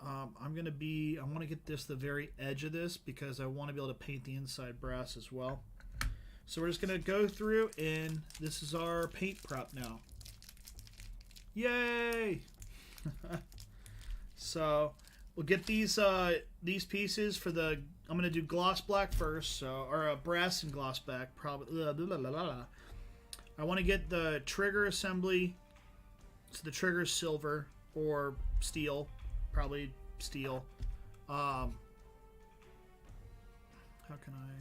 I want to get this the very edge of this because I want to be able to paint the inside brass as well. So we're just going to go through, and this is our paint prop now. Yay! So we'll get these pieces for the. I'm going to do gloss black first, or brass and gloss black. Probably. I want to get the trigger assembly. So the trigger is silver or steel. Probably steel. How can I?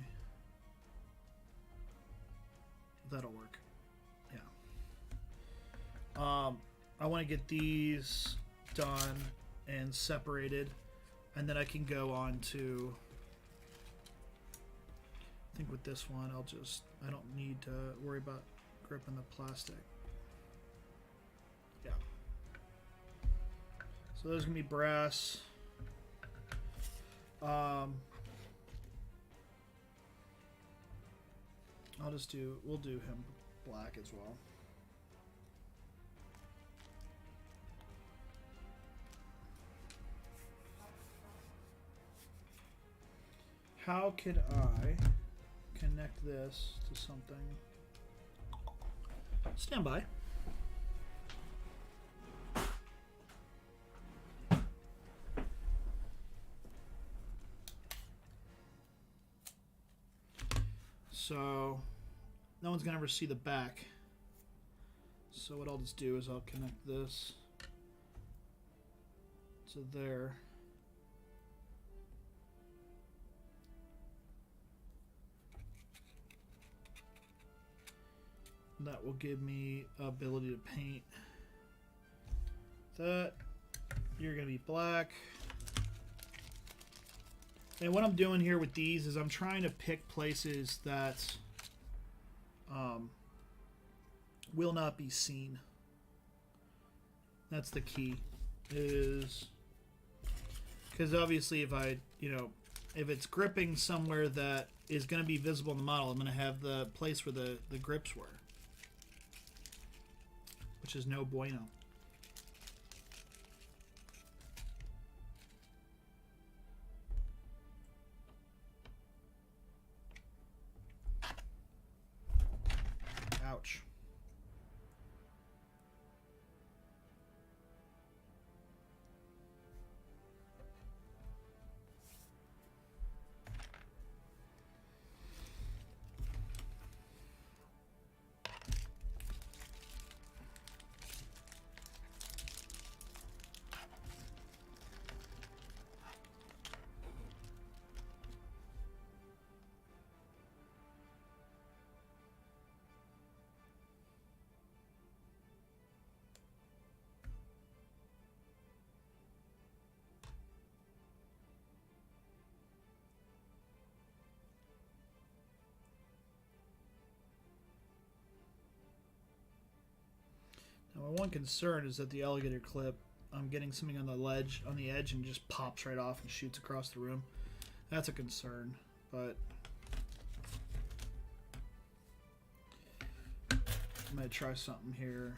That'll work. Yeah. I want to get these done and separated, and then I can go on to. I think with this one, I don't need to worry about gripping the plastic. Yeah. So there's gonna be brass. We'll do him black as well. How could I connect this to something? Stand by. So no one's gonna ever see the back. So what I'll just do is I'll connect this to there. That will give me ability to paint that. You're gonna be black. And what I'm doing here with these is I'm trying to pick places that will not be seen. That's the key, is because obviously if I if it's gripping somewhere that is going to be visible in the model, I'm going to have the place where the grips were, which is no bueno. Ouch. Now, my one concern is that the alligator clip, I'm getting something on the ledge, on the edge, and just pops right off and shoots across the room. That's a concern, but I'm going to try something here.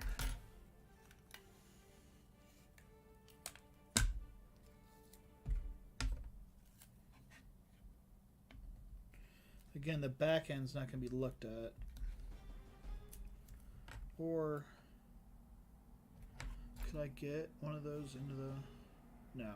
Again, the back end's not going to be looked at. Or could I get one of those into the... No.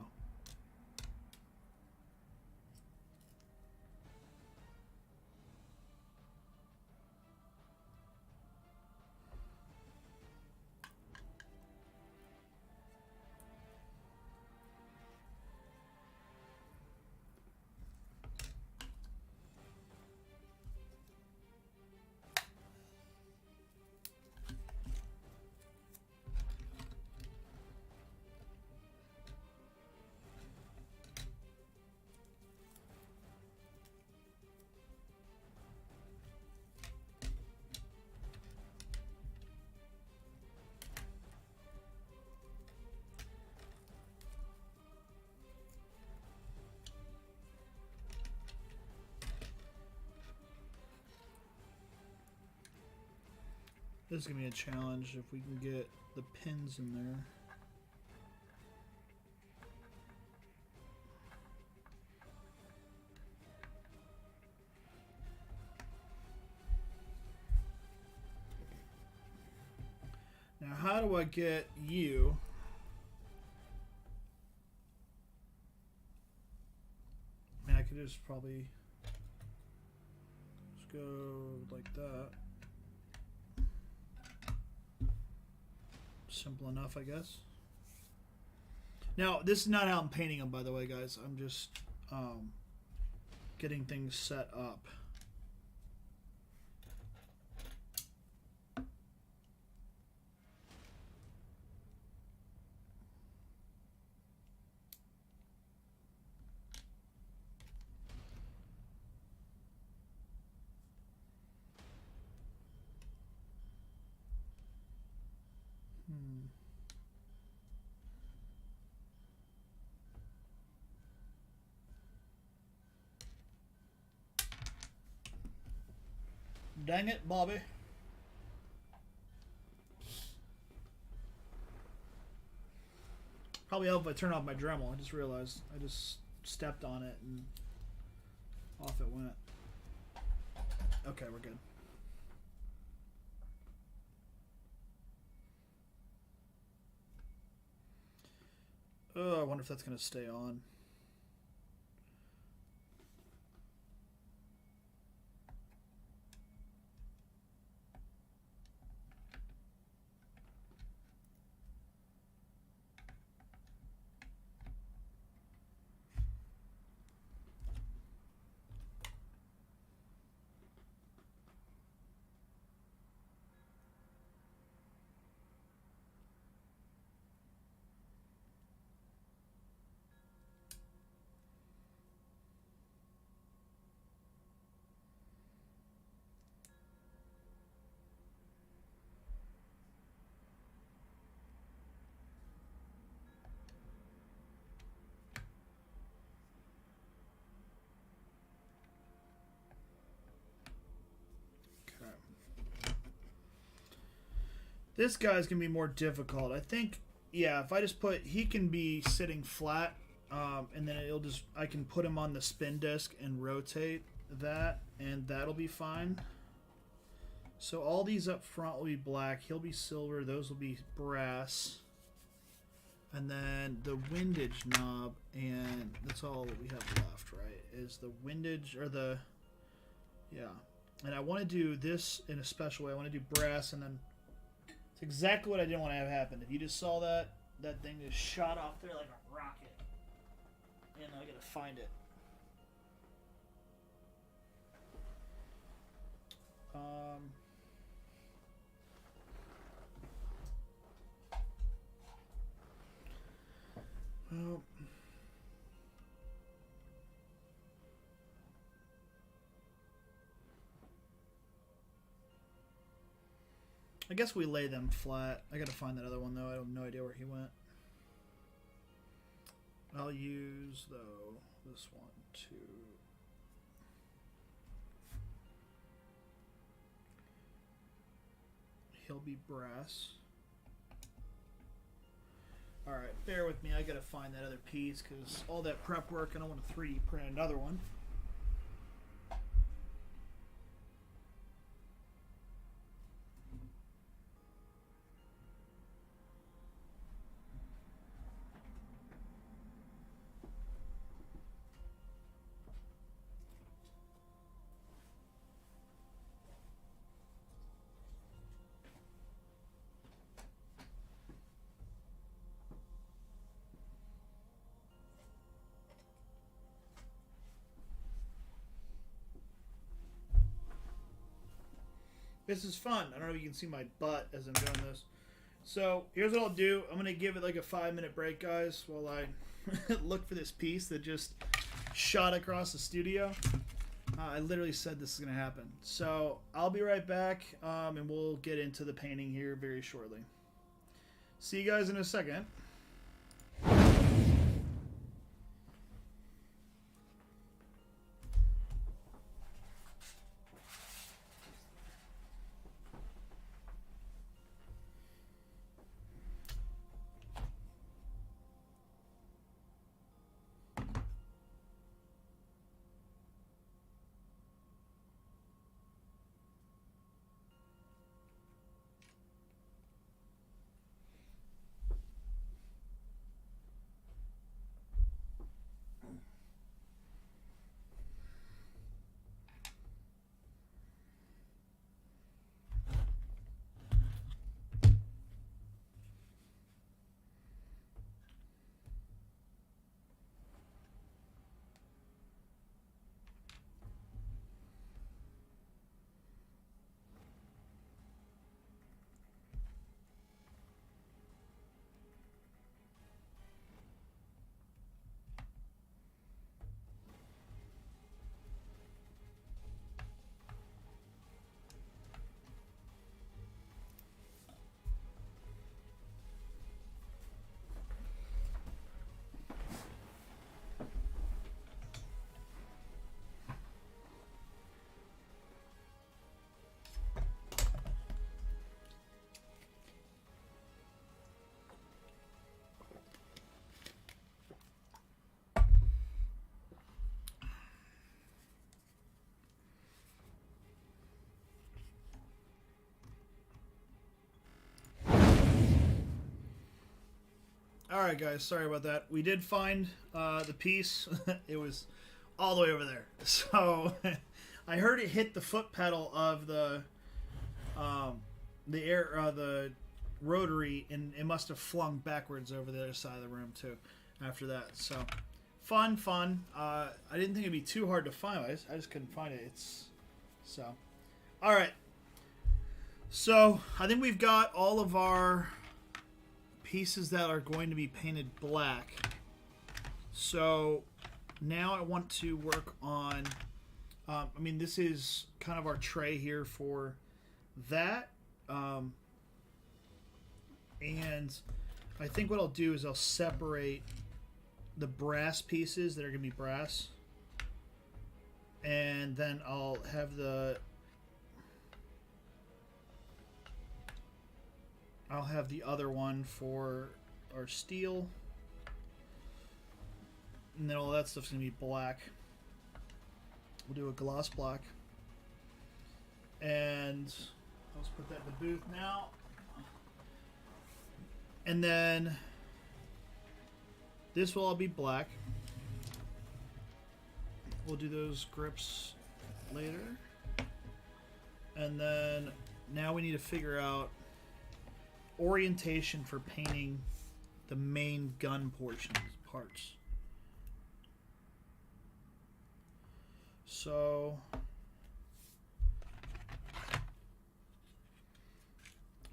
This is going to be a challenge if we can get the pins in there. Now, how do I get you? I mean, I could just probably just go like that. Simple enough, I guess. Now, this is not how I'm painting them, by the way, guys. I'm just getting things set up. Dang it, Bobby. Probably help if I turn off my Dremel. I just realized I just stepped on it and off it went. Okay, we're good. Oh, I wonder if that's going to stay on. This guy's going to be more difficult. I think, yeah, if I just put, he can be sitting flat, and then I can put him on the spin disc and rotate that, and that'll be fine. So all these up front will be black. He'll be silver. Those will be brass. And then the windage knob, and that's all we have left, right? Is the windage, or the, yeah. And I want to do this in a special way. I want to do brass, and then it's exactly what I didn't want to have happen. If you just saw that, that thing just shot off there like a rocket. And I gotta find it. Well, I guess we lay them flat. I gotta find that other one though. I have no idea where he went. I'll use though this one to. He'll be brass. Alright, bear with me. I gotta find that other piece because all that prep work, and I want to 3D print another one. This is fun. I don't know if you can see my butt as I'm doing this. So here's what I'll do. I'm going to give it like a 5-minute break, guys, while I look for this piece that just shot across the studio. I literally said this is going to happen. So I'll be right back, and we'll get into the painting here very shortly. See you guys in a second. Alright guys, sorry about that. We did find the piece. It was all the way over there. So I heard it hit the foot pedal of the rotary, and it must have flung backwards over the other side of the room too after that. So fun. I didn't think it'd be too hard to find. I just couldn't find it. Alright. So I think we've got all of our pieces that are going to be painted black. So now I want to work on I mean, this is kind of our tray here for that, and I think what I'll do is I'll separate the brass pieces that are going to be brass, and then I'll have the I'll have the other one for our steel. And then all that stuff's going to be black. We'll do a gloss black. And let's put that in the booth now. And then this will all be black. We'll do those grips later. And then now we need to figure out orientation for painting the main gun parts. So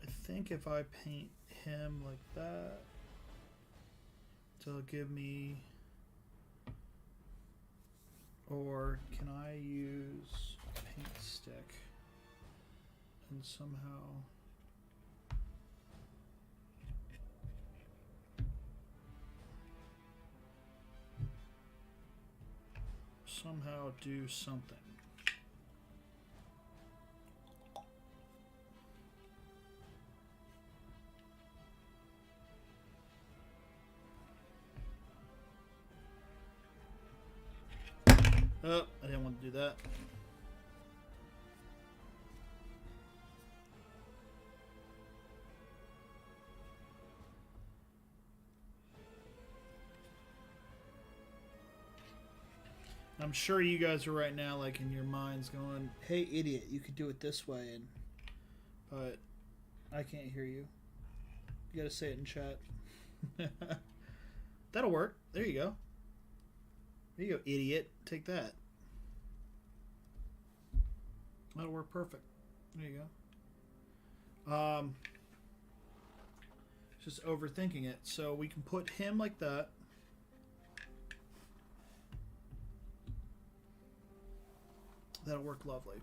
I think if I paint him like that, it'll give me, or can I use paint stick and somehow do something. Oh, I didn't want to do that. I'm sure you guys are right now, like, in your minds going, hey, idiot, you could do it this way, but I can't hear you. You gotta say it in chat. That'll work. There you go. There you go, idiot. Take that. That'll work perfect. There you go. Just overthinking it. So we can put him like that. That'll work lovely.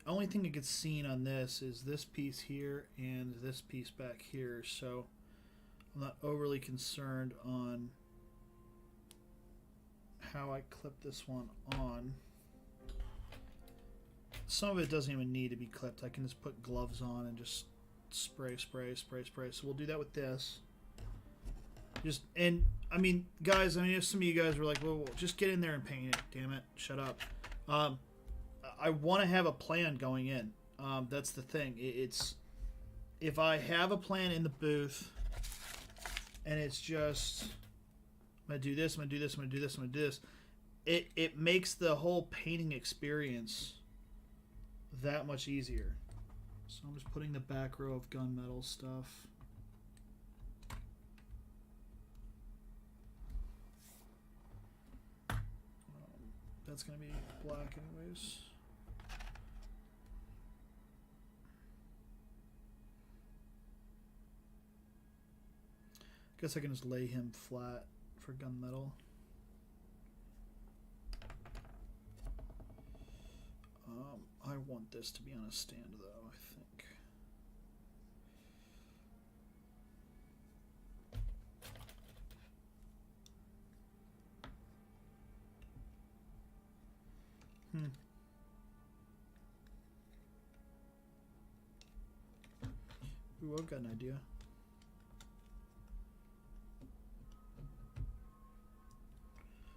Only thing that gets seen on this is this piece here and this piece back here, so I'm not overly concerned on how I clip this one on. Some of it doesn't even need to be clipped. I can just put gloves on and just spray. So we'll do that with this. I mean, guys, if some of you guys were like, well, just get in there and paint it. Damn it. Shut up. I want to have a plan going in. That's the thing. It's if I have a plan in the booth and it's just, I'm going to do this, I'm going to do this, I'm going to do this, I'm going to do this, it makes the whole painting experience that much easier. So I'm just putting the back row of gunmetal stuff. That's going to be black anyways. Guess I can just lay him flat for gunmetal. I want this to be on a stand though, I think. Ooh, I've got an idea.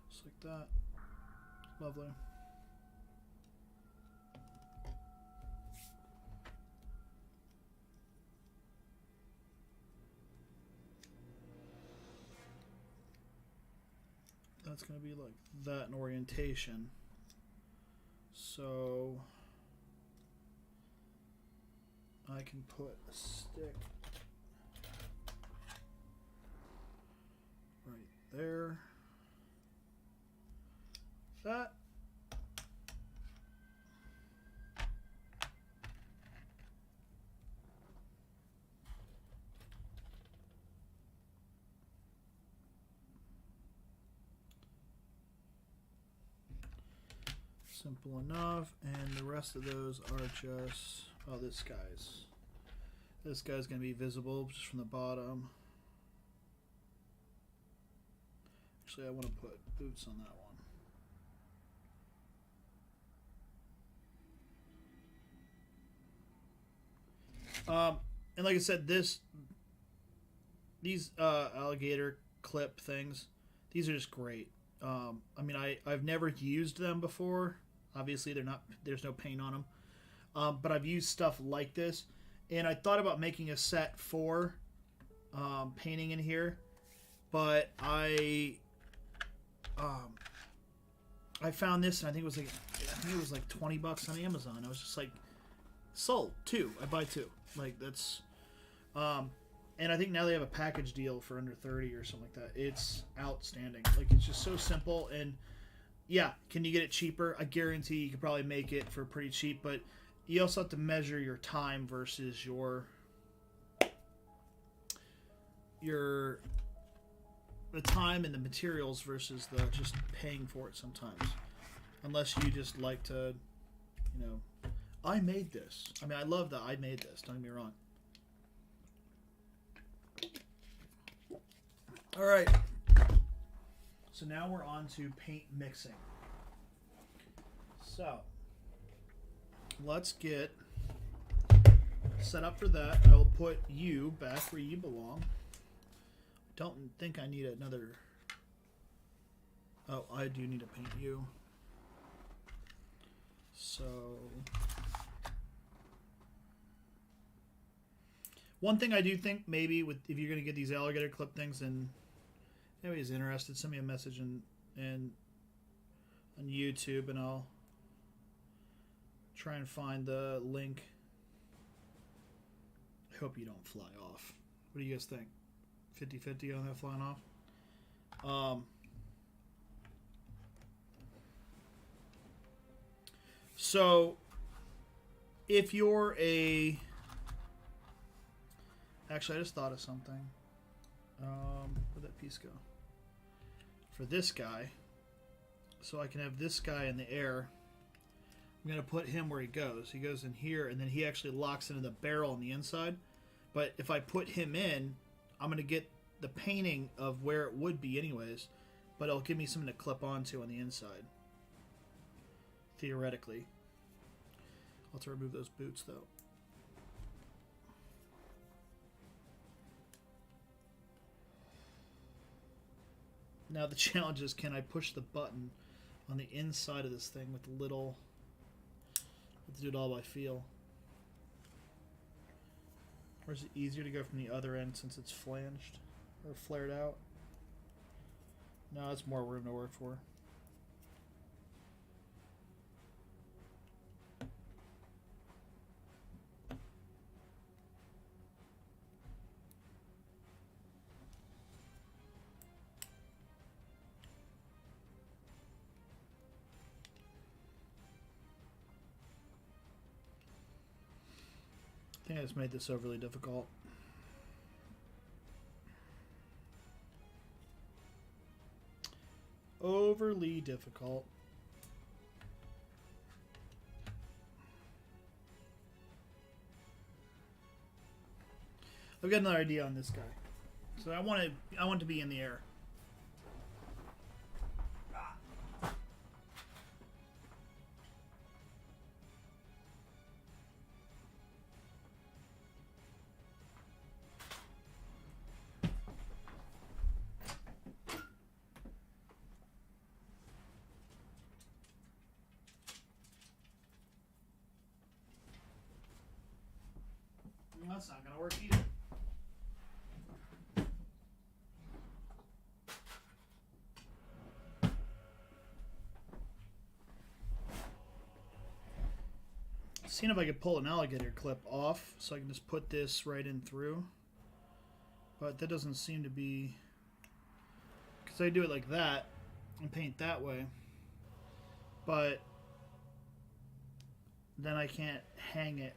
Just like that. Lovely. That's going to be like that in orientation. So I can put a stick right there. That. Simple enough, and the rest of those are just, oh, this guy's going to be visible just from the bottom. Actually, I want to put boots on that one. And like I said, these alligator clip things, these are just great. I mean, I've never used them before. Obviously, there's no paint on them. But I've used stuff like this, and I thought about making a set for painting in here, but I found this, and I think it was like $20 on Amazon. I was just like, sold. Two. I buy two. Like, that's and I think now they have a package deal for under 30 or something like that. It's outstanding. Like, it's just so simple. And yeah, can you get it cheaper? I guarantee you could probably make it for pretty cheap, but you also have to measure your time versus the time and the materials versus the just paying for it sometimes. Unless you just like to, I made this. I mean, I love that I made this. Don't get me wrong. All right. So now we're on to paint mixing. So let's get set up for that. I will put you back where you belong. Don't think I need another. Oh, I do need to paint you. So one thing I do think maybe if you're going to get these alligator clip things, and anybody's interested, send me a message on YouTube, and I'll try and find the link. I hope you don't fly off. What do you guys think? 50-50 on that flying off? So if you're actually, I just thought of something. Where'd that piece go? For this guy, so I can have this guy in the air, I'm going to put him where he goes. He goes in here, and then he actually locks into the barrel on the inside. But if I put him in, I'm going to get the painting of where it would be anyways, but it'll give me something to clip onto on the inside. Theoretically. I'll have to remove those boots, though. Now the challenge is, can I push the button on the inside of this thing with little... I have to do it all by feel. Or is it easier to go from the other end since it's flanged or flared out? No, it's more room to work for. I think I just made this overly difficult. Overly difficult. I've got another idea on this guy. So I want to be in the air. That's not going to work either. Seeing if I could pull an alligator clip off so I can just put this right in through. But that doesn't seem to be... Because I do it like that and paint that way. But then I can't hang it.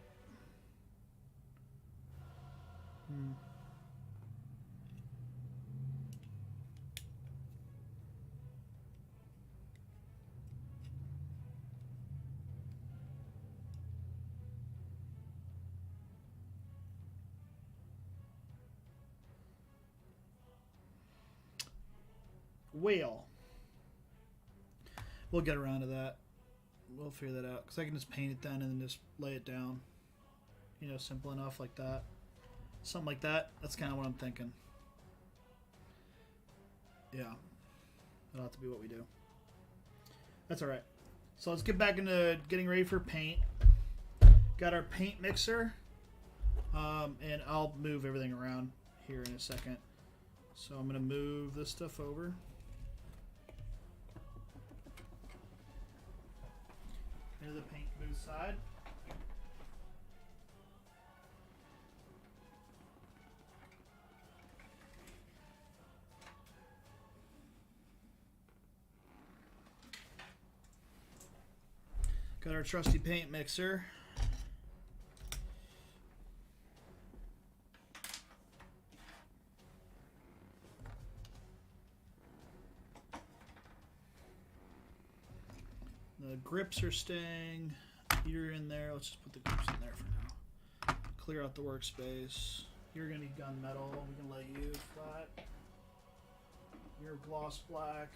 Whale. We'll get around to that. We'll figure that out. Because I can just paint it then and then just lay it down. you know, simple enough like that. Something like that. That's kind of what I'm thinking. Yeah. That'll have to be what we do. That's alright. So let's get back into getting ready for paint. Got our paint mixer. And I'll move everything around here in a second. So I'm going to move this stuff over. Into the paint booth side. Got our trusty paint mixer. The grips are staying. You're in there. Let's just put the grips in there for now. Clear out the workspace. You're going to need gunmetal. We can let you flat. You're gloss black.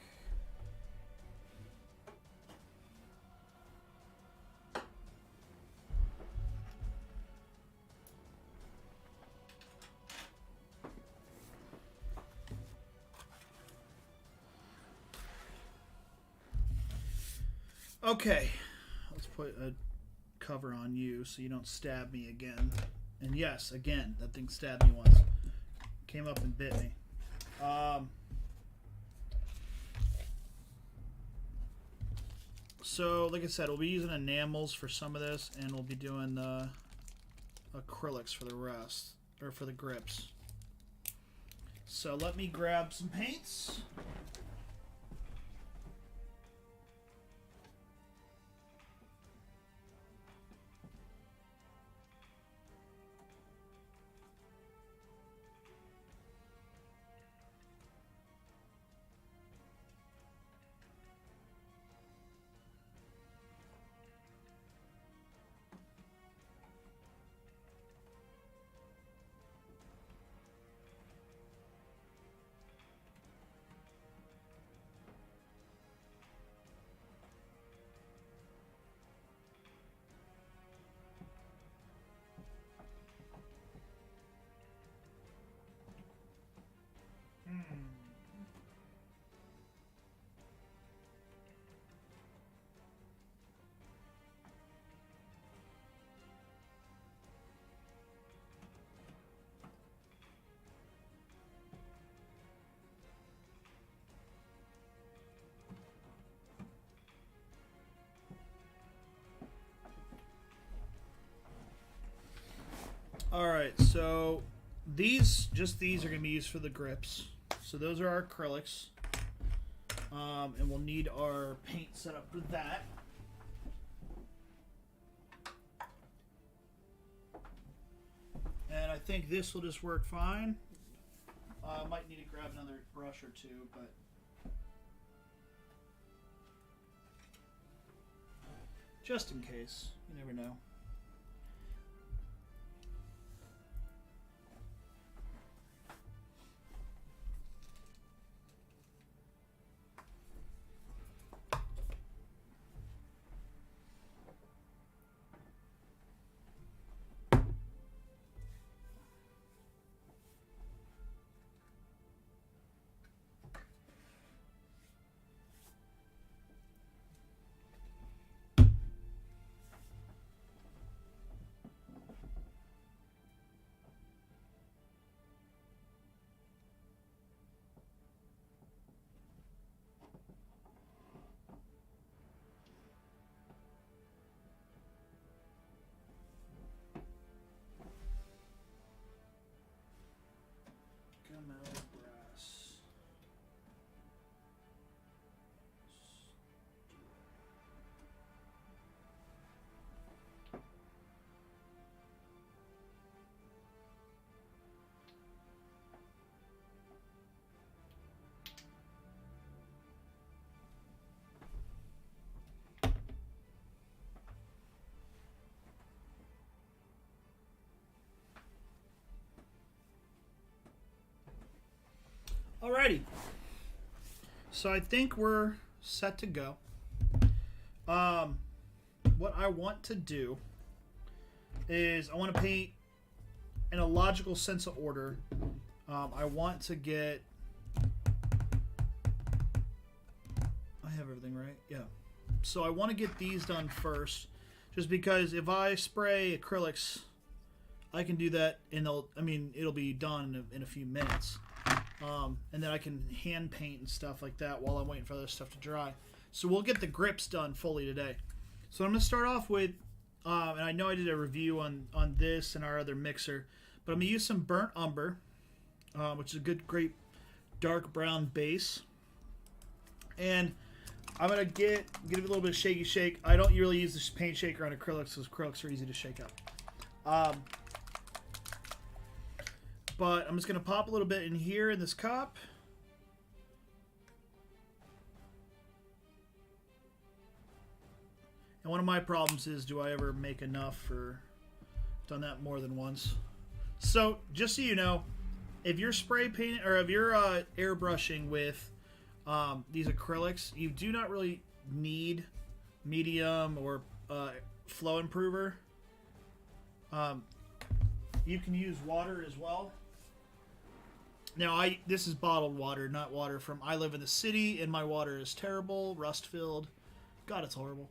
Okay, let's put a cover on you so you don't stab me again. And yes, again, that thing stabbed me once. Came up and bit me. So, like I said, we'll be using enamels for some of this, and we'll be doing the acrylics for the rest, or for the grips. So let me grab some paints. Alright, so these are going to be used for the grips. So those are our acrylics. And we'll need our paint set up for that. And I think this will just work fine. I might need to grab another brush or two, but just in case. You never know. Brass. Alrighty, so I think we're set to go. What I want to do is I want to paint in a logical sense of order. I want to get... I have everything right? Yeah. So I want to get these done first, just because if I spray acrylics, I can do that and it'll be done in a few minutes. And then I can hand paint and stuff like that while I'm waiting for other stuff to dry. So we'll get the grips done fully today. So I'm going to start off with, and I know I did a review on this and our other mixer, but I'm going to use some burnt umber, which is a great dark brown base. And I'm going to give it a little bit of shaky shake. I don't really use this paint shaker on acrylics because acrylics are easy to shake up. But I'm just going to pop a little bit in here in this cup. And one of my problems is, do I ever make enough for... Done that more than once. So, just so you know, if you're spray painting, or if you're airbrushing with these acrylics, you do not really need medium or flow improver. You can use water as well. Now, this is bottled water, not water from... I live in the city, and my water is terrible, rust-filled. God, it's horrible.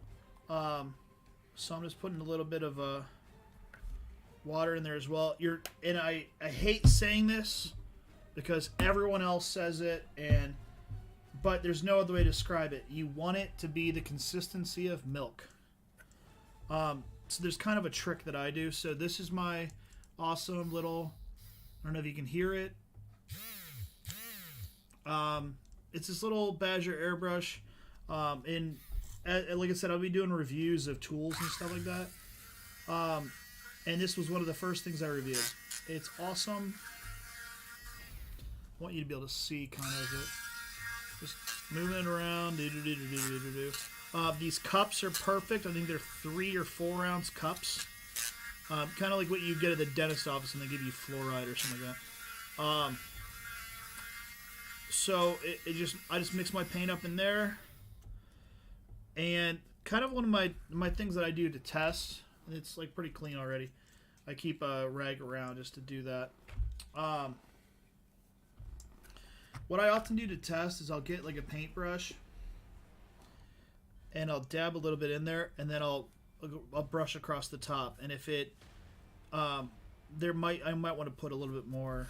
So I'm just putting a little bit of water in there as well. And I hate saying this because everyone else says it, but there's no other way to describe it. You want it to be the consistency of milk. So there's kind of a trick that I do. So this is my awesome little... I don't know if you can hear it. It's this little Badger airbrush. And like I said, I'll be doing reviews of tools and stuff like that. And this was one of the first things I reviewed. It's awesome. I want you to be able to see kind of it. Just moving it around. These cups are perfect. I think they're 3 or 4 ounce cups. Kind of like what you get at the dentist office and they give you fluoride or something like that. So I just mix my paint up in there, and kind of one of my things that I do to test. And it's like pretty clean already. I keep a rag around just to do that. What I often do to test is I'll get like a paintbrush, and I'll dab a little bit in there, and then I'll brush across the top. And if it, I might want to put a little bit more.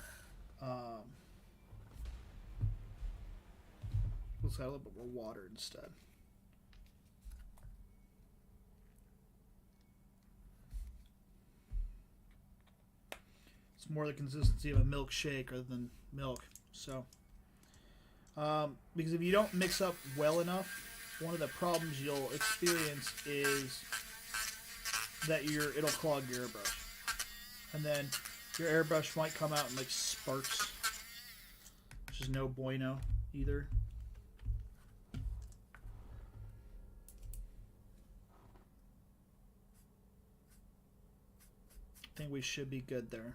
Let's add a little bit more water instead. It's more the consistency of a milkshake rather than milk. So, because if you don't mix up well enough, one of the problems you'll experience is that it'll clog your airbrush, and then your airbrush might come out in like sparks, which is no bueno either. I think we should be good there.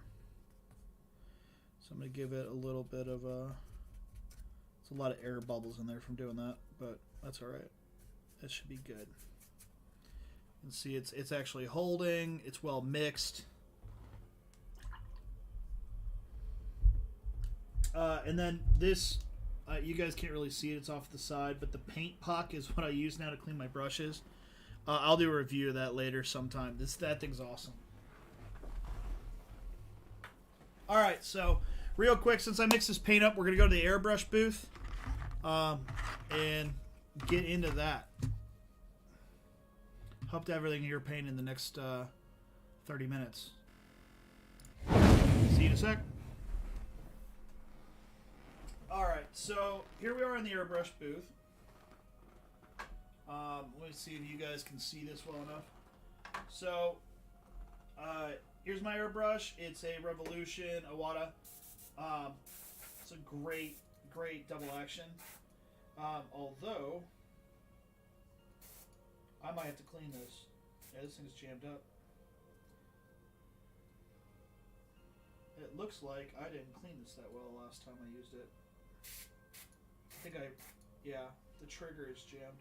So I'm going to give it a little bit of it's a lot of air bubbles in there from doing that, but that's all right. That should be good. You can see it's actually holding. It's well mixed. And then this, you guys can't really see it. It's off the side, but the paint puck is what I use now to clean my brushes. I'll do a review of that later sometime. That thing's awesome. Alright, so real quick, since I mixed this paint up, we're going to go to the Airbrush Booth and get into that. Hope to have everything here painted in the next 30 minutes. See you in a sec. Alright, so here we are in the Airbrush Booth. Let me see if you guys can see this well enough. So, here's my airbrush. It's a Revolution Iwata. It's a great double action. Although, I might have to clean this. Yeah, this thing's jammed up. It looks like I didn't clean this that well last time I used it. Yeah, the trigger is jammed.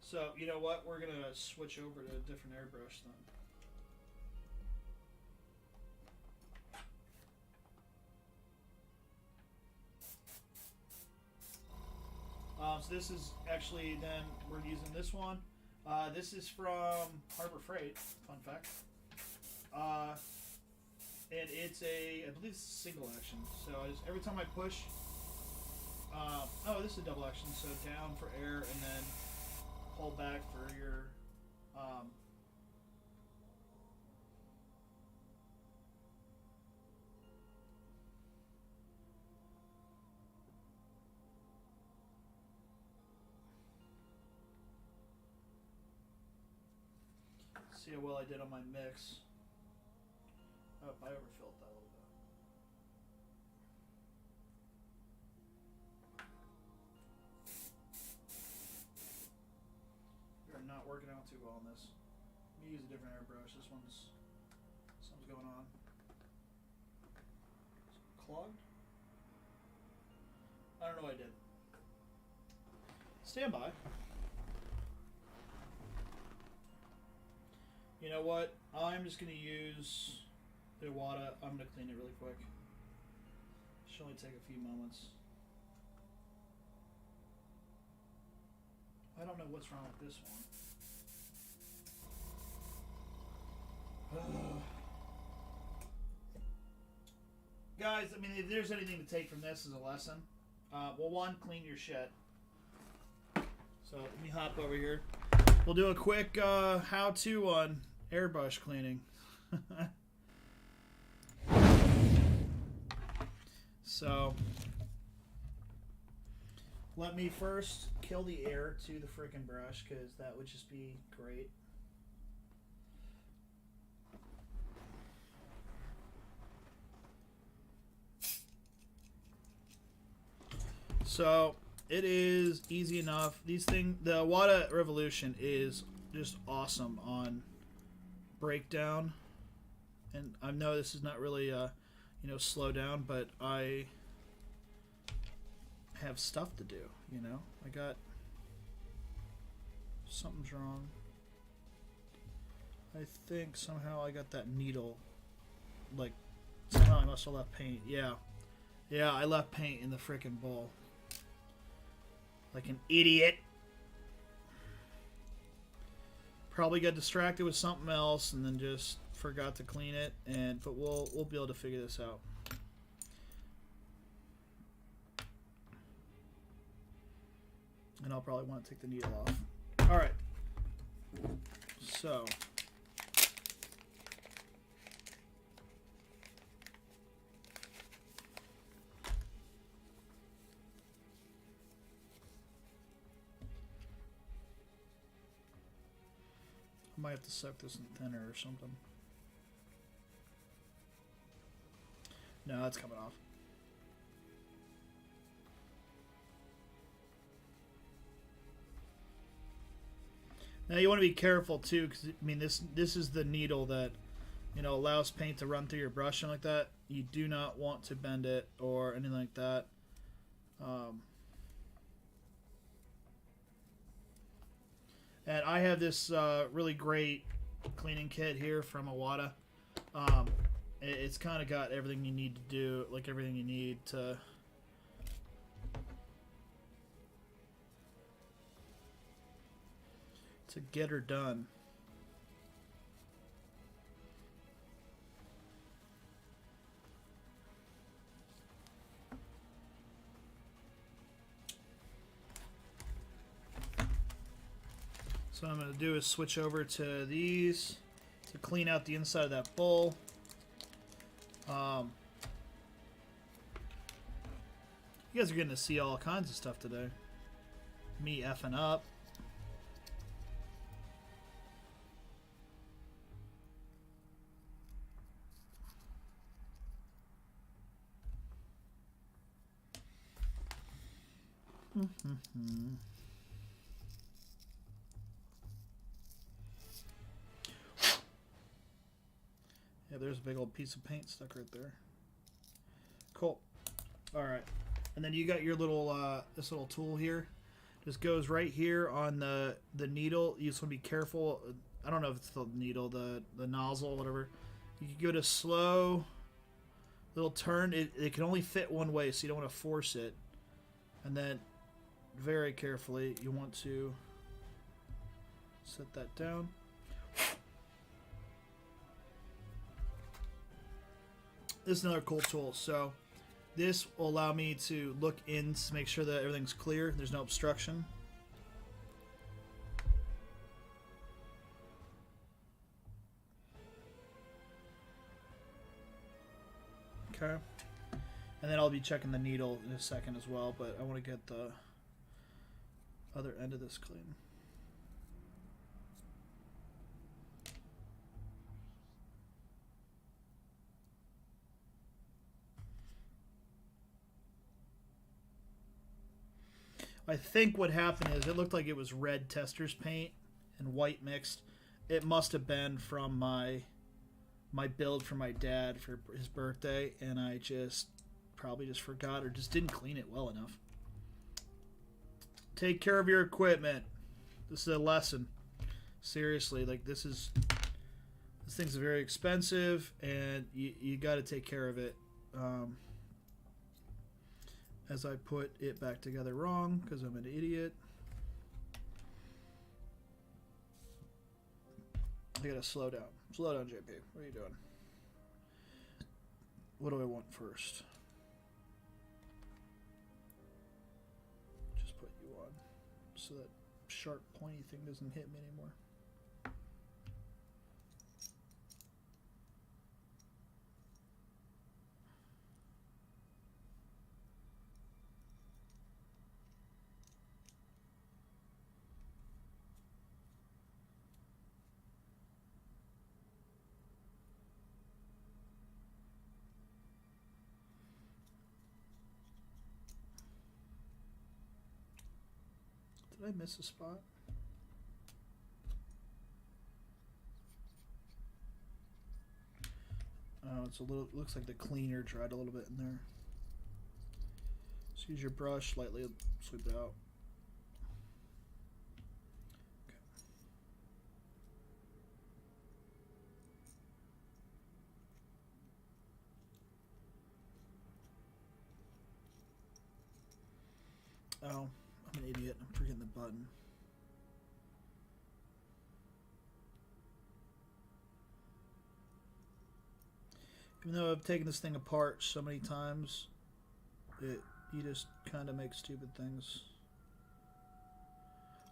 So, you know what? We're going to switch over to a different airbrush then. So this is actually, then we're using this one. This is from Harbor Freight, fun fact. And it's I believe it's a single action. So every time I push, oh, this is a double action. So down for air and then pull back for your, see how well I did on my mix. Oh, I overfilled that a little bit. We are not working out too well on this. Let me use a different airbrush. Something's going on. Clogged? I don't know what I did. Stand by. You know what? I'm just going to use the Iwata. I'm going to clean it really quick. Should only take a few moments. I don't know what's wrong with this one. Guys, I mean, if there's anything to take from this as a lesson, well, one, clean your shit. So let me hop over here. We'll do a quick how-to on airbrush cleaning. So let me first kill the air to the frickin' brush, because that would just be great. So it is easy enough. The Iwata Revolution is just awesome on breakdown, and I know this is not really slow down, but I have stuff to do. I got something's wrong. I think somehow I got that needle, like somehow I must have left paint. Yeah, I left paint in the frickin' bowl like an idiot. Probably got distracted with something else and then just forgot to clean it. But we'll be able to figure this out. And I'll probably want to take the needle off. All right. So I might have to suck this in thinner or something. No, that's coming off. Now you want to be careful too, because I mean this is the needle that allows paint to run through your brush and like that. You do not want to bend it or anything like that. And I have this really great cleaning kit here from Iwata. It's kind of got everything you need to do, like everything you need to get her done. So what I'm going to do is switch over to these to clean out the inside of that bowl. You guys are getting to see all kinds of stuff today. Me effing up. Yeah, there's a big old piece of paint stuck right there. Cool. All right, and then you got your little this little tool here. Just goes right here on the needle. You just want to be careful. I don't know if it's the needle, the nozzle, whatever. You can go to slow little turn. It can only fit one way, so you don't want to force it. And then very carefully. You want to set that down. This is another cool tool. So this will allow me to look in to make sure that everything's clear. There's no obstruction. Okay. And then I'll be checking the needle in a second as well, but I want to get the other end of this clean. I think what happened is it looked like it was red tester's paint and white mixed. It must have been from my build for my dad for his birthday, and I probably just forgot or just didn't clean it well enough. Take care of your equipment. This is a lesson. Seriously, like this thing's very expensive, and you got to take care of it. As I put it back together wrong because I'm an idiot. I gotta slow down. Slow down, JP. What are you doing? What do I want first? Just put you on so that sharp pointy thing doesn't hit me anymore. Did I miss a spot? Oh, it's a little. Looks like the cleaner dried a little bit in there. So use your brush, lightly sweep it out. Okay. Oh, I'm an idiot. I'm forgetting the button. Even though I've taken this thing apart so many times, you just kind of make stupid things.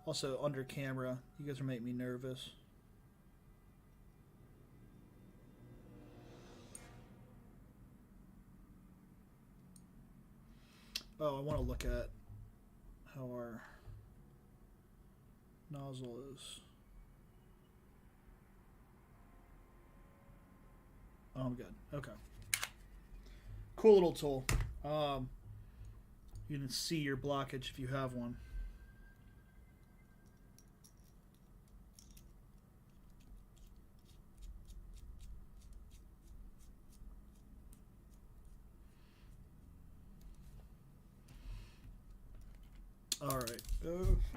Also, under camera, you guys are making me nervous. Oh, I want to look at how our nozzle is. Oh, I'm good. Okay. Cool little tool. You can see your blockage if you have one. All right.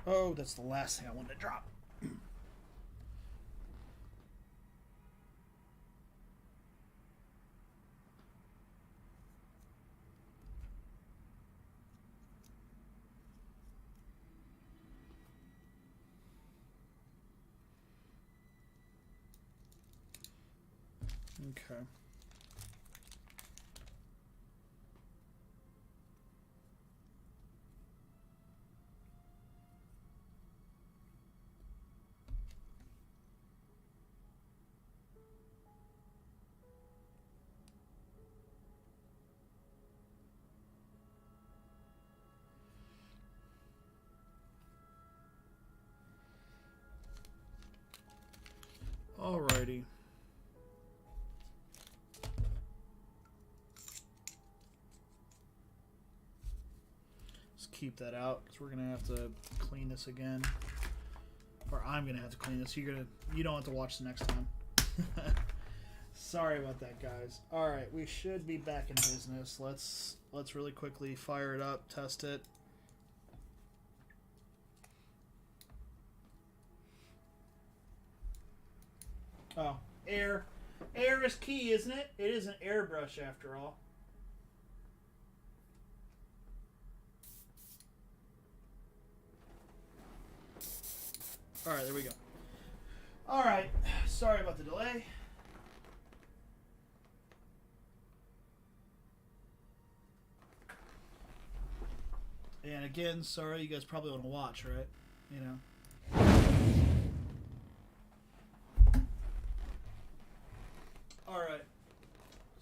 Oh, that's the last thing I wanted to drop. Okay. Alrighty. Let's keep that out because we're gonna have to clean this again, or I'm gonna have to clean this. You don't have to watch the next time. Sorry about that, guys. All right, we should be back in business. Let's really quickly fire it up, test it. Oh, air is key, isn't it? It is an airbrush after all. All right, there we go. All right, sorry about the delay. And again, sorry, you guys probably want to watch, right? You know. All right.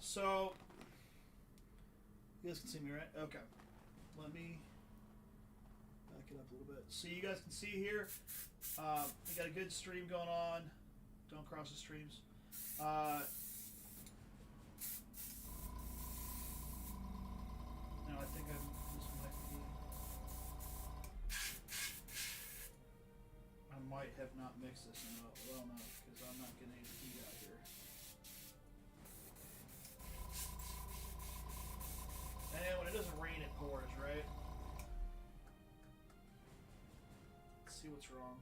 So, you guys can see me, right? Okay. Let me back it up a little bit. So you guys can see here, we got a good stream going on. Don't cross the streams. No, I think this might be. I might have not mixed this well enough because I'm not getting any heat out here. And when it doesn't rain, it pours, right? Let's see what's wrong.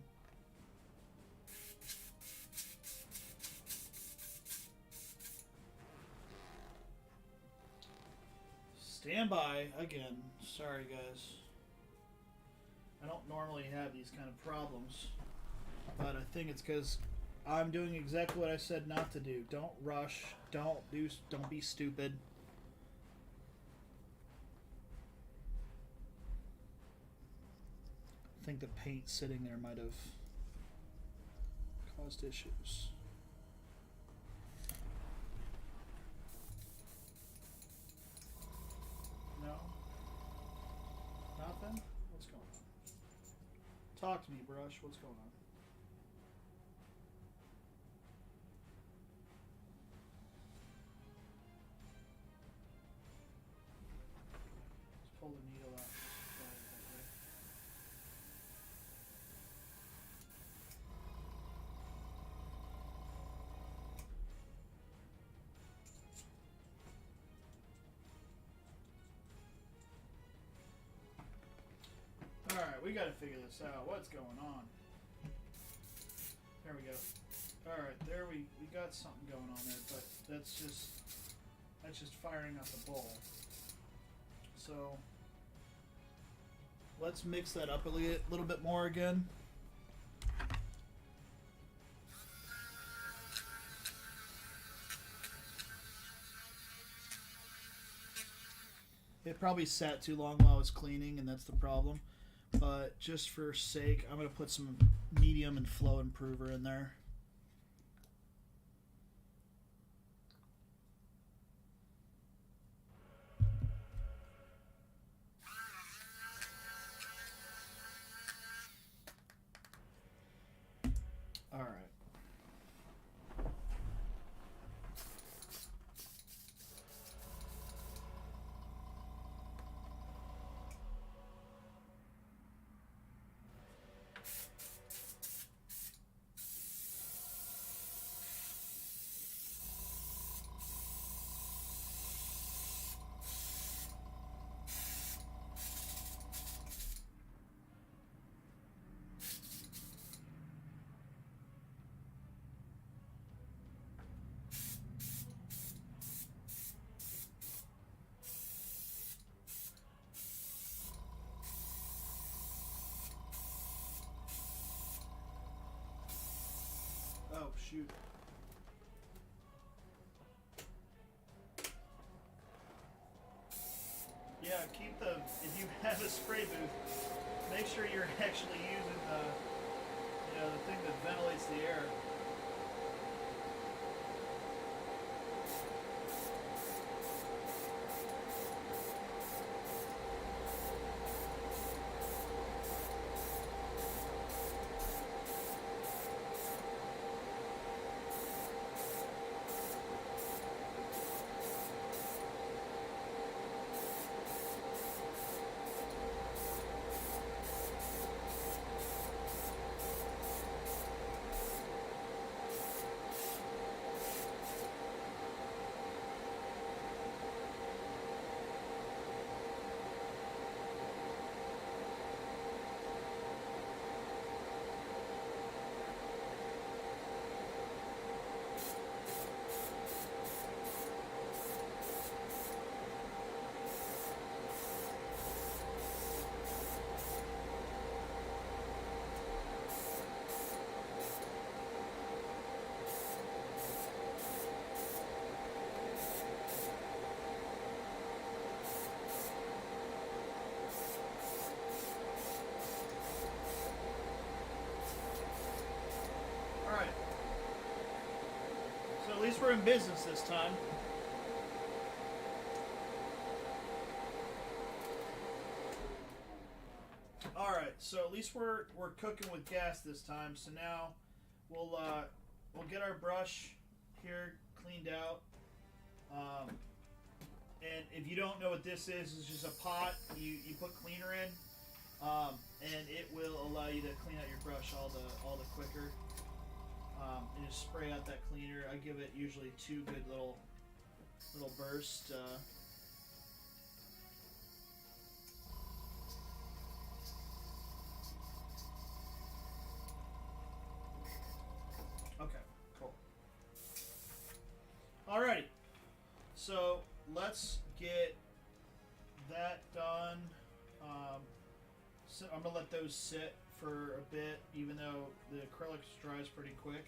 Stand by again. Sorry, guys. I don't normally have these kind of problems, but I think it's because I'm doing exactly what I said not to do. Don't rush. Don't be stupid. I think the paint sitting there might have caused issues. No? Nothing? What's going on? Talk to me, Brush. What's going on? Let's pull the needle out. Alright, we gotta figure this out. What's going on? There we go. Alright, there we got something going on there, but that's just firing up the bowl. So let's mix that up a little bit more again. It probably sat too long while I was cleaning, and that's the problem. But just for sake, I'm going to put some medium and flow improver in there. All right. Oh, shoot. Yeah, keep the, if you have a spray booth, make sure you're actually using the thing that ventilates the air. we're in business this time. Alright, so at least we're cooking with gas this time. So now we'll get our brush here cleaned out. And if you don't know what this is, it's just a pot you put cleaner in, and it will allow you to clean out your brush all the quicker. And just spray out that cleaner. I give it usually 2 good little bursts. Okay, cool. Alrighty, so let's get that done. So I'm gonna let those sit for a bit, even though the acrylic dries pretty quick.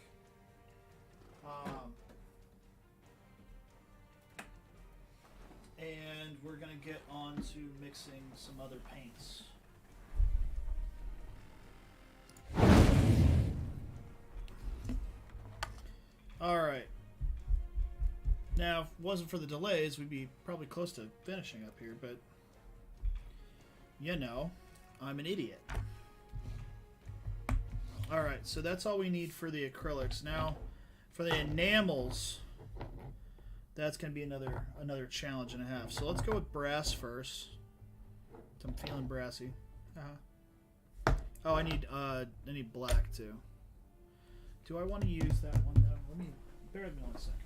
And we're gonna get on to mixing some other paints. Alright. Now, if it wasn't for the delays, we'd be probably close to finishing up here, but you know, I'm an idiot. Alright, so that's all we need for the acrylics. Now, for the enamels, that's going to be another challenge and a half. So let's go with brass first. I'm feeling brassy. Oh, I need black too. Do I want to use that one though? Let me bear with me 1 second.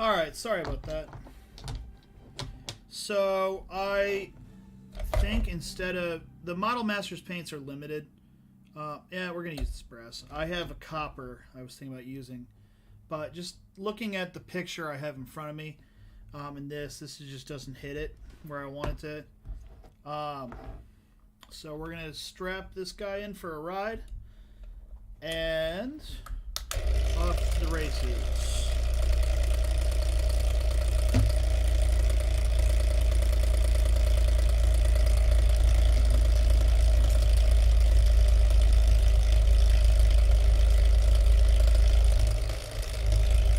Alright, sorry about that. So, I think instead of... The Model Masters paints are limited. Yeah, we're going to use this brass. I have a copper I was thinking about using. But just looking at the picture I have in front of me, and this just doesn't hit it where I want it to. So we're going to strap this guy in for a ride. And off to the races.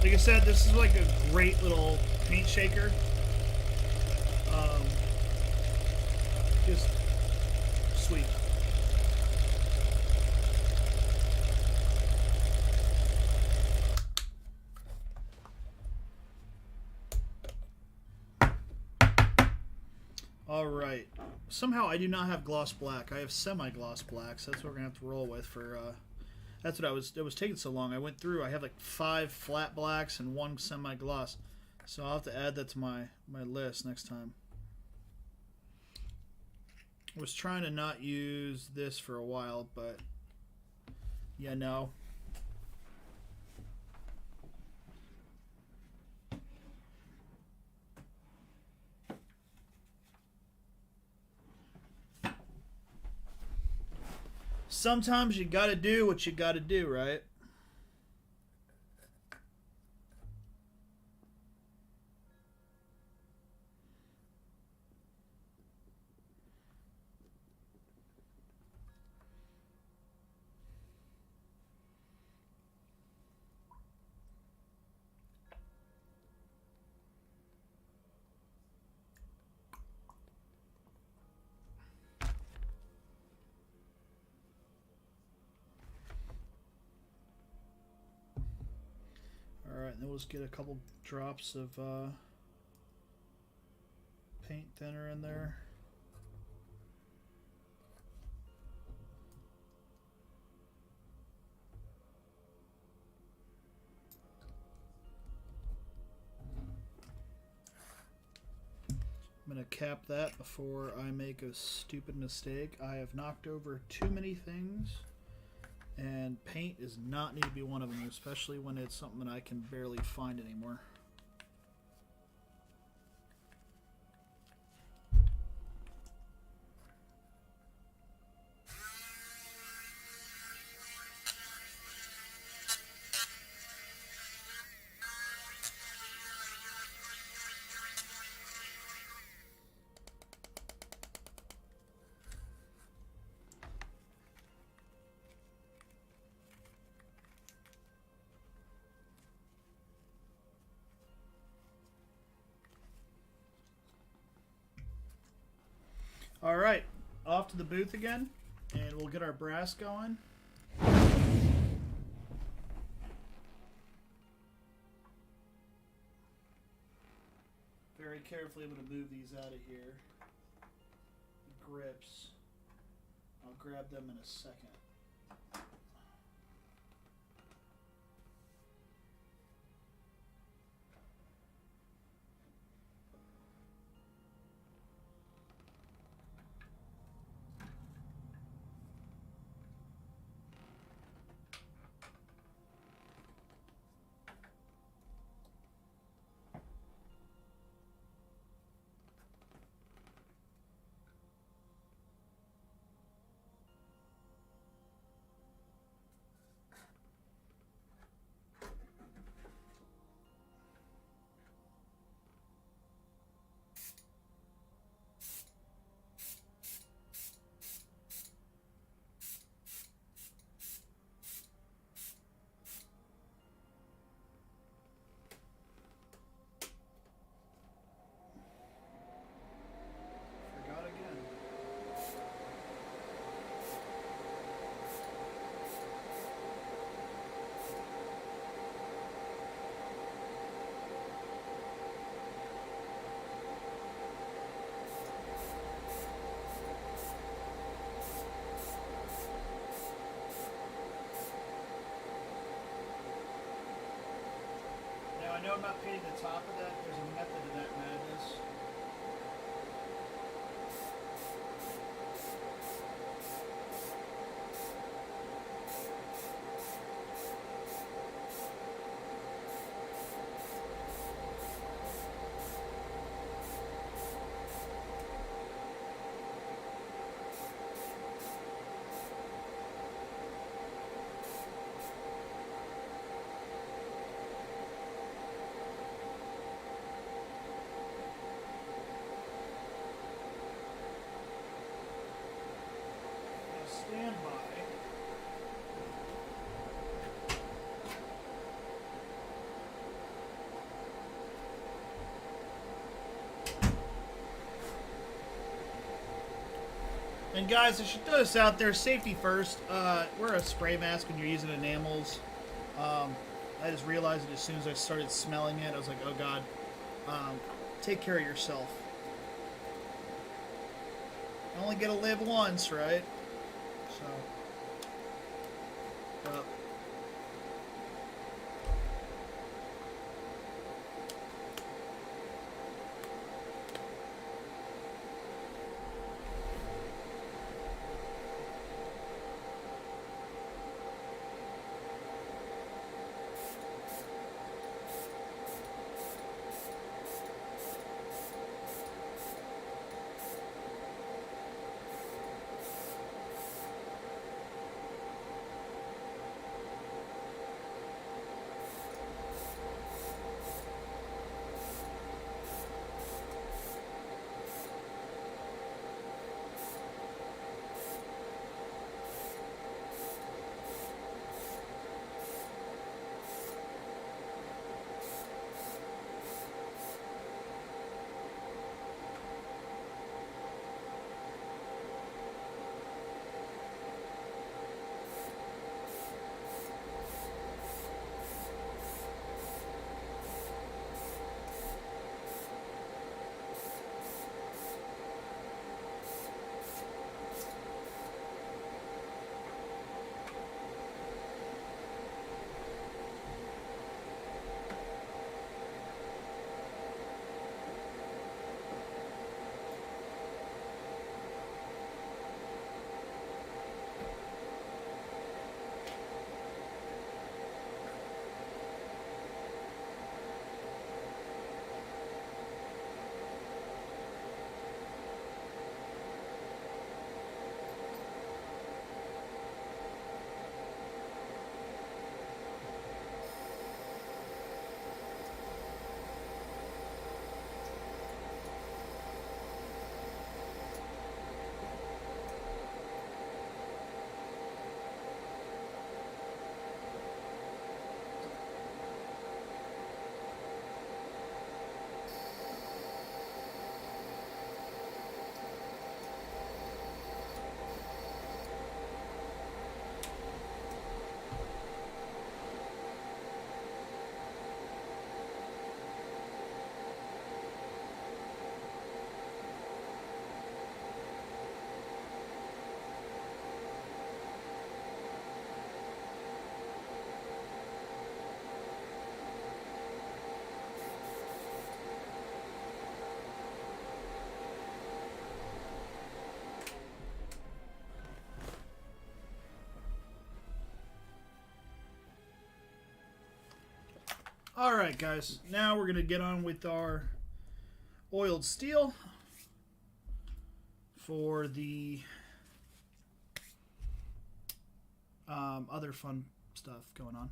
Like I said, this is like a great little paint shaker. Just sweet. Alright. Somehow I do not have gloss black. I have semi-gloss black, so that's what we're going to have to roll with for... That's what it was taking so long. I went through, I have like 5 flat blacks and 1 semi-gloss. So I'll have to add that to my list next time. I was trying to not use this for a while, but yeah, no. Sometimes you gotta do what you gotta do, right? Alright, then we'll just get a couple drops of paint thinner in there. I'm going to cap that before I make a stupid mistake. I have knocked over too many things, and paint does not need to be one of them, especially when it's something that I can barely find anymore. All right, off to the booth again, and we'll get our brass going. Very carefully, I'm going to move these out of here. The grips. I'll grab them in a second. I'm not painting the top of that? There's a method to that madness. Stand by. And guys, I should throw this out there, safety first. Wear a spray mask when you're using enamels. I just realized it as soon as I started smelling it. I was like, oh god. Take care of yourself. You only get to live once, right? So, alright guys, now we're going to get on with our oiled steel for the other fun stuff going on.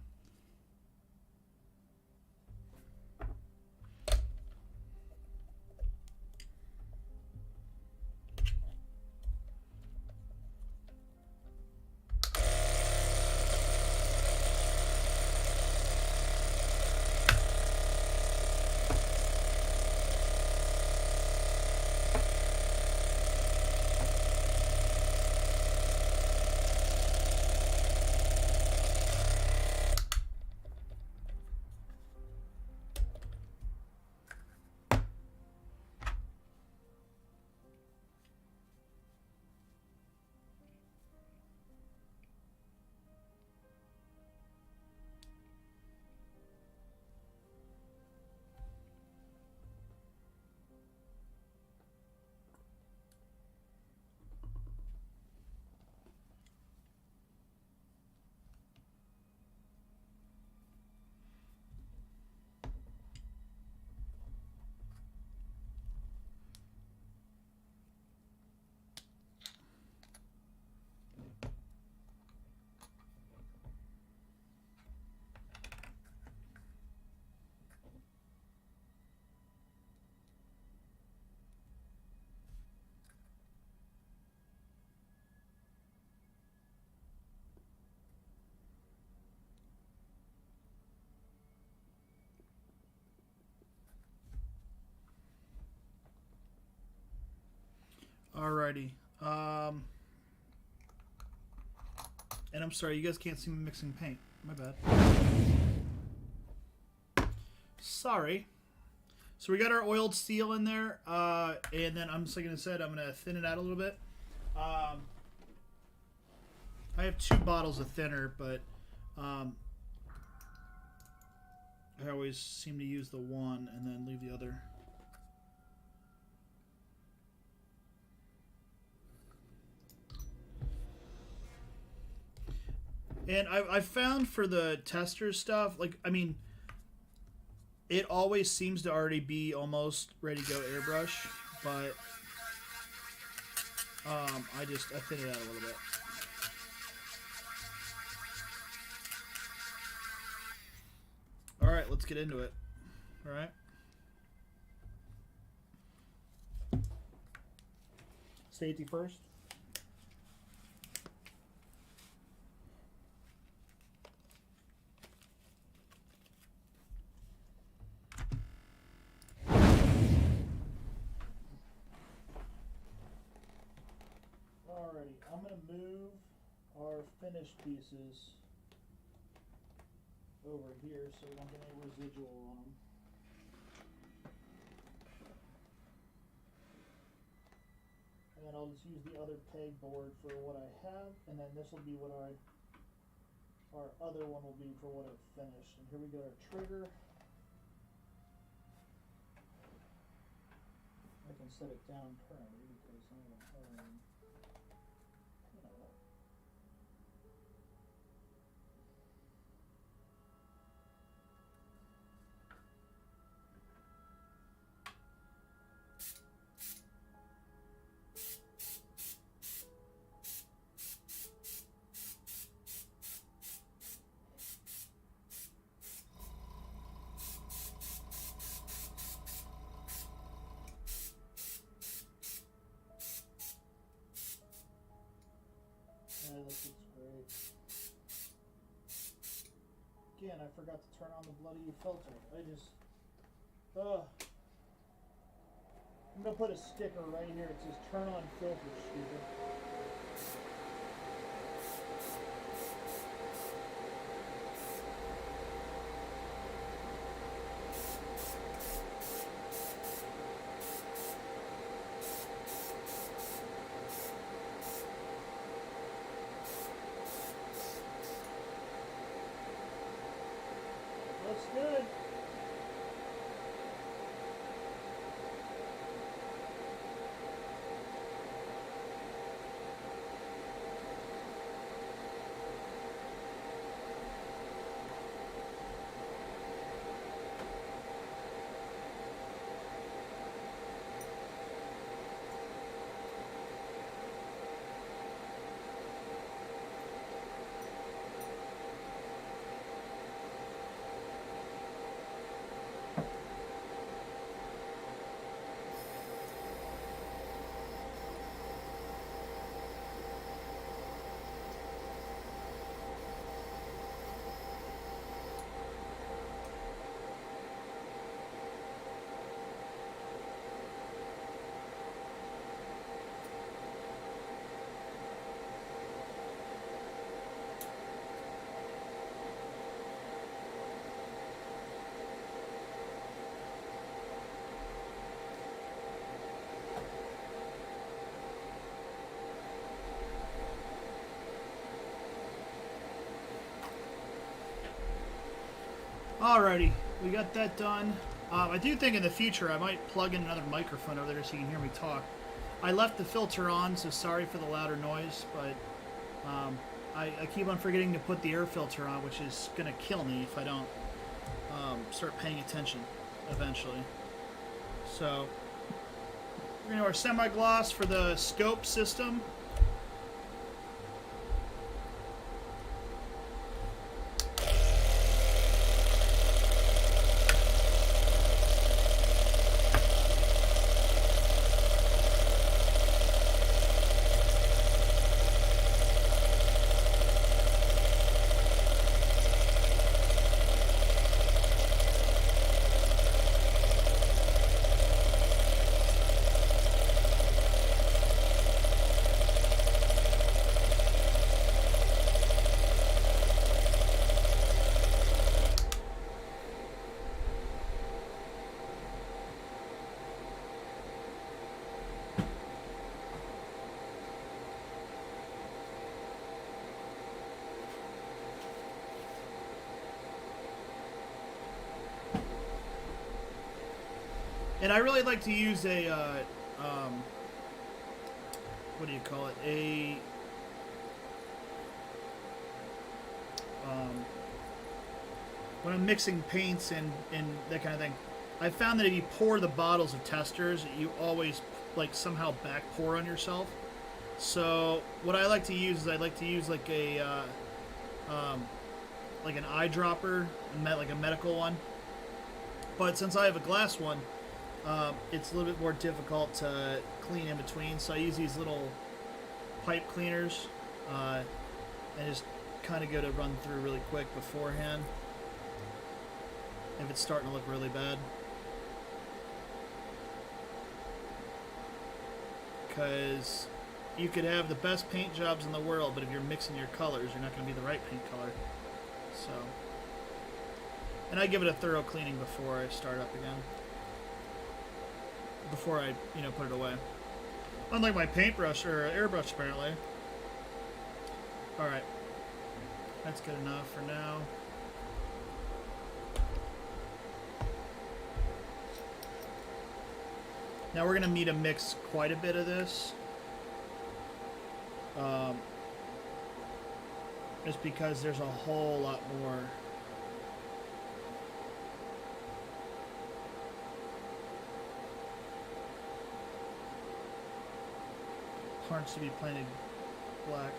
Alrighty. And I'm sorry, you guys can't see me mixing paint. My bad. Sorry. So we got our oiled steel in there, and then I'm just like I said, I'm gonna thin it out a little bit. I have 2 bottles of thinner, but I always seem to use the one and then leave the other. And I found for the tester stuff, like, I mean, it always seems to already be almost ready to go airbrush, but I thin it out a little bit. All right, let's get into it. All right. Safety first. Alrighty, I'm going to move our finished pieces over here so we don't get any residual on them. And then I'll just use the other pegboard for what I have, and then this will be what our other one will be for what I've finished. And here we go, our trigger. I can set it down currently because I don't have this looks great. Again, I forgot to turn on the bloody filter. I'm gonna put a sticker right here. It says "Turn on filter," stupid. Looks good. Alrighty, we got that done. I do think in the future I might plug in another microphone over there so you can hear me talk. I left the filter on, so sorry for the louder noise, but I keep on forgetting to put the air filter on, which is going to kill me if I don't start paying attention eventually. So, we're going to do our semi-gloss for the scope system. And I really like to use a, what do you call it? When I'm mixing paints and that kind of thing, I found that if you pour the bottles of testers, you always like somehow back pour on yourself. So what I like to use is I like to use like a like an eyedropper, like a medical one. But since I have a glass one, it's a little bit more difficult to clean in between. So I use these little pipe cleaners and just kind of go to run through really quick beforehand if it's starting to look really bad. Because you could have the best paint jobs in the world, but if you're mixing your colors, you're not going to be the right paint color. So, and I give it a thorough cleaning before I start up again. Before I, put it away. Unlike my paintbrush or airbrush, apparently. Alright. That's good enough for now. Now we're going to need to mix quite a bit of this. Just because there's a whole lot more. Parts to be painted black.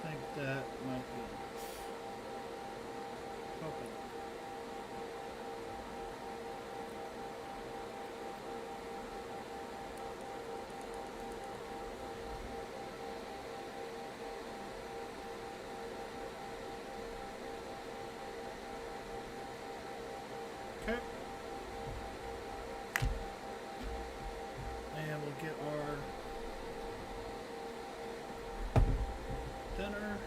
I think that might be open. Okay. And we'll get our thinner.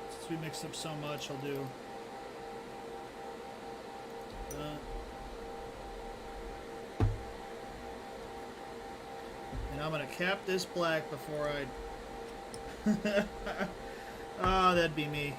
Since we mixed up so much, I'll do that. And I'm going to cap this black before I... Oh, that'd be me.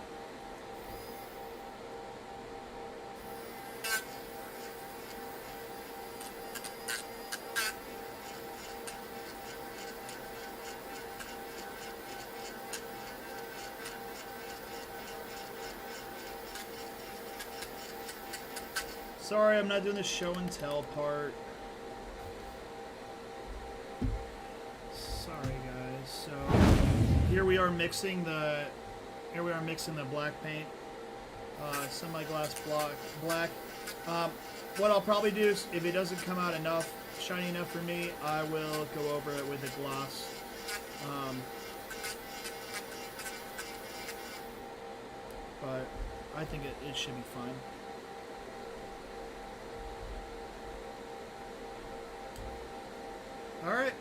Sorry, I'm not doing the show and tell part. Sorry, guys. So here we are mixing the black paint, semi-gloss black. What I'll probably do is, if it doesn't come out enough, shiny enough for me, I will go over it with a gloss. But I think it should be fine. All right.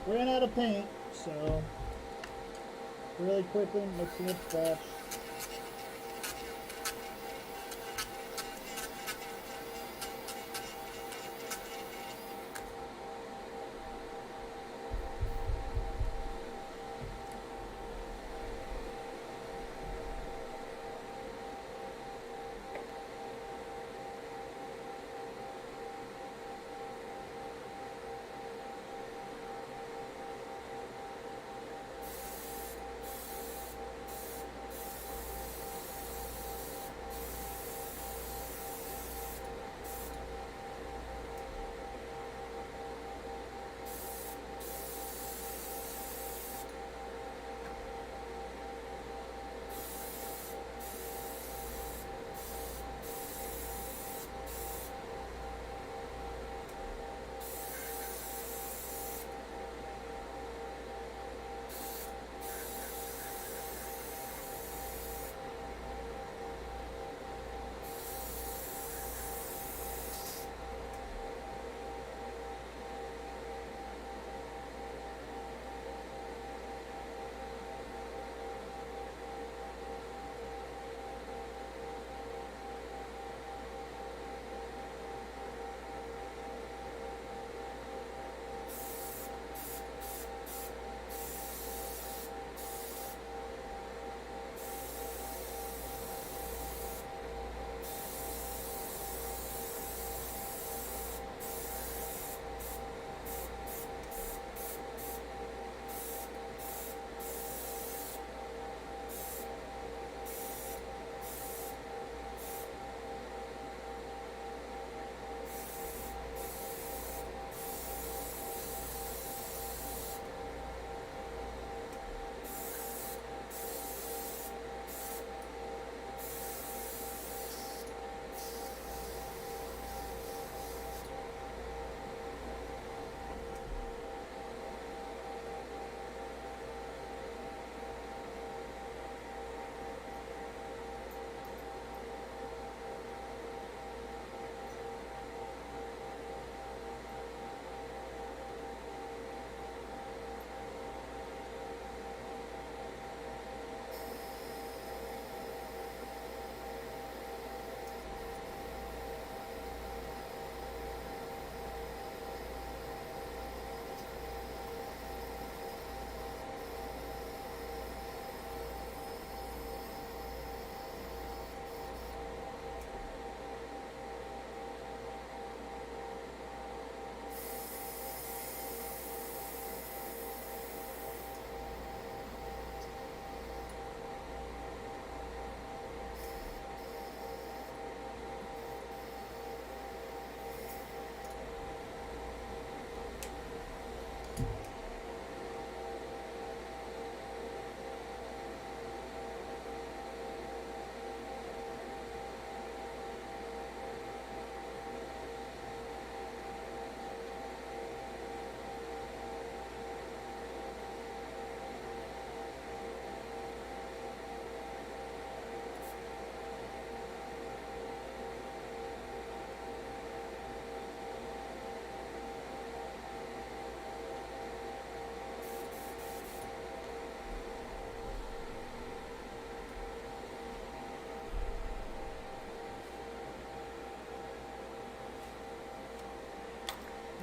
ran out of paint, so really quickly mixing it fresh.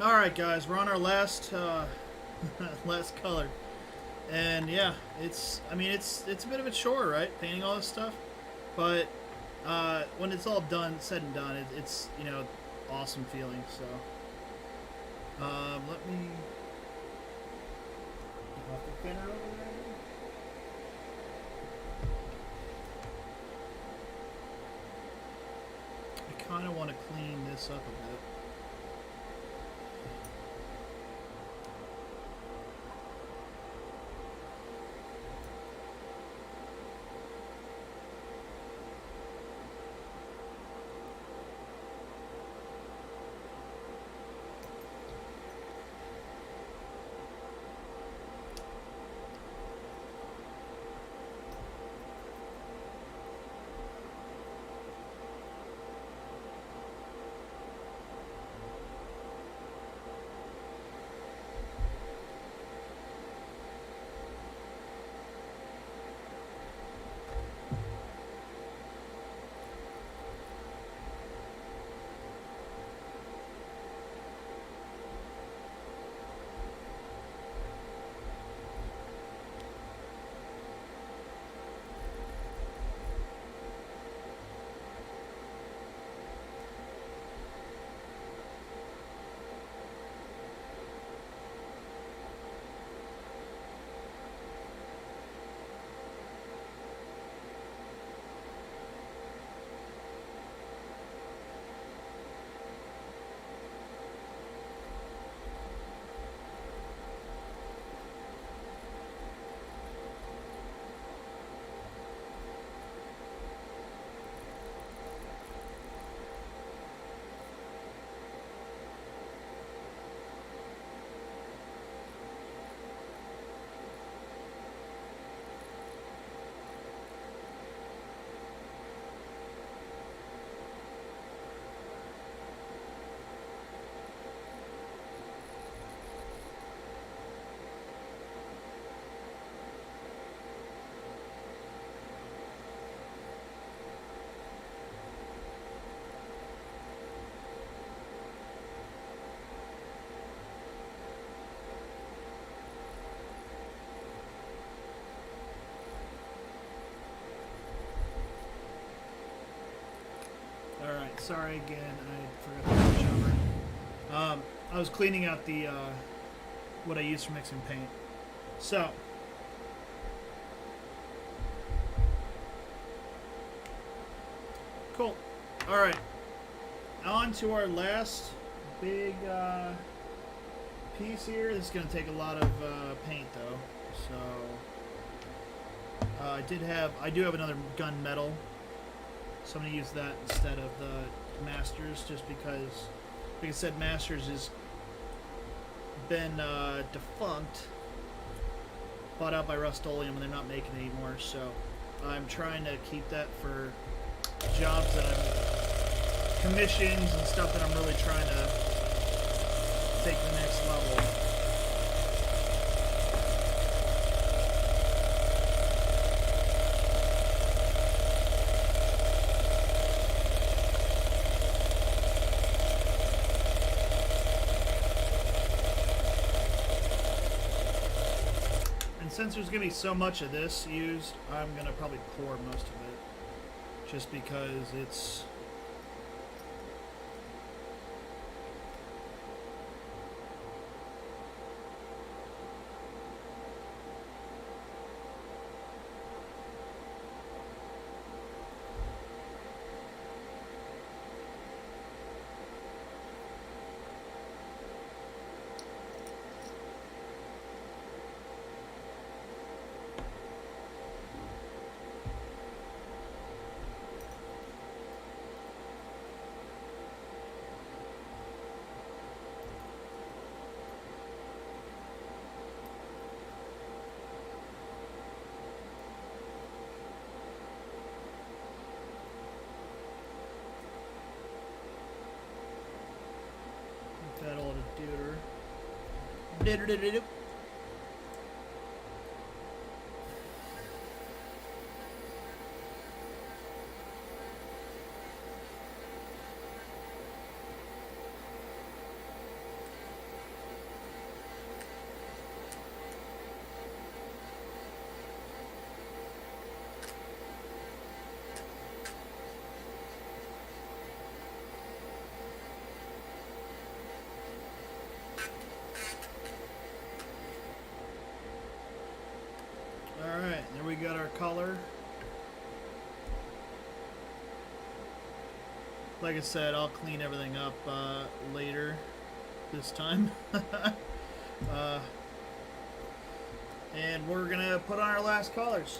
All right, guys, we're on our last last color, and yeah, it's I mean it's a bit of a chore, right? Painting all this stuff, but when it's all done, said and done, it's you know awesome feeling. So let me pop the thinner over there. I kind of want to clean this up a bit. Sorry again, I forgot to switch over. I was cleaning out the what I use for mixing paint. So, cool. All right, on to our last big piece here. This is going to take a lot of paint, though. So, I do have another gun metal. So I'm going to use that instead of the Masters, just because, like I said, Masters has been defunct, bought out by Rust-Oleum, and they're not making it anymore. So I'm trying to keep that for jobs that I'm commissions and stuff that I'm really trying to take to the next level. Since there's going to be so much of this used, I'm going to probably pour most of it, just because it's... That ought to do her. Alright, there we got our color. Like I said, I'll clean everything up later this time. And we're going to put on our last colors.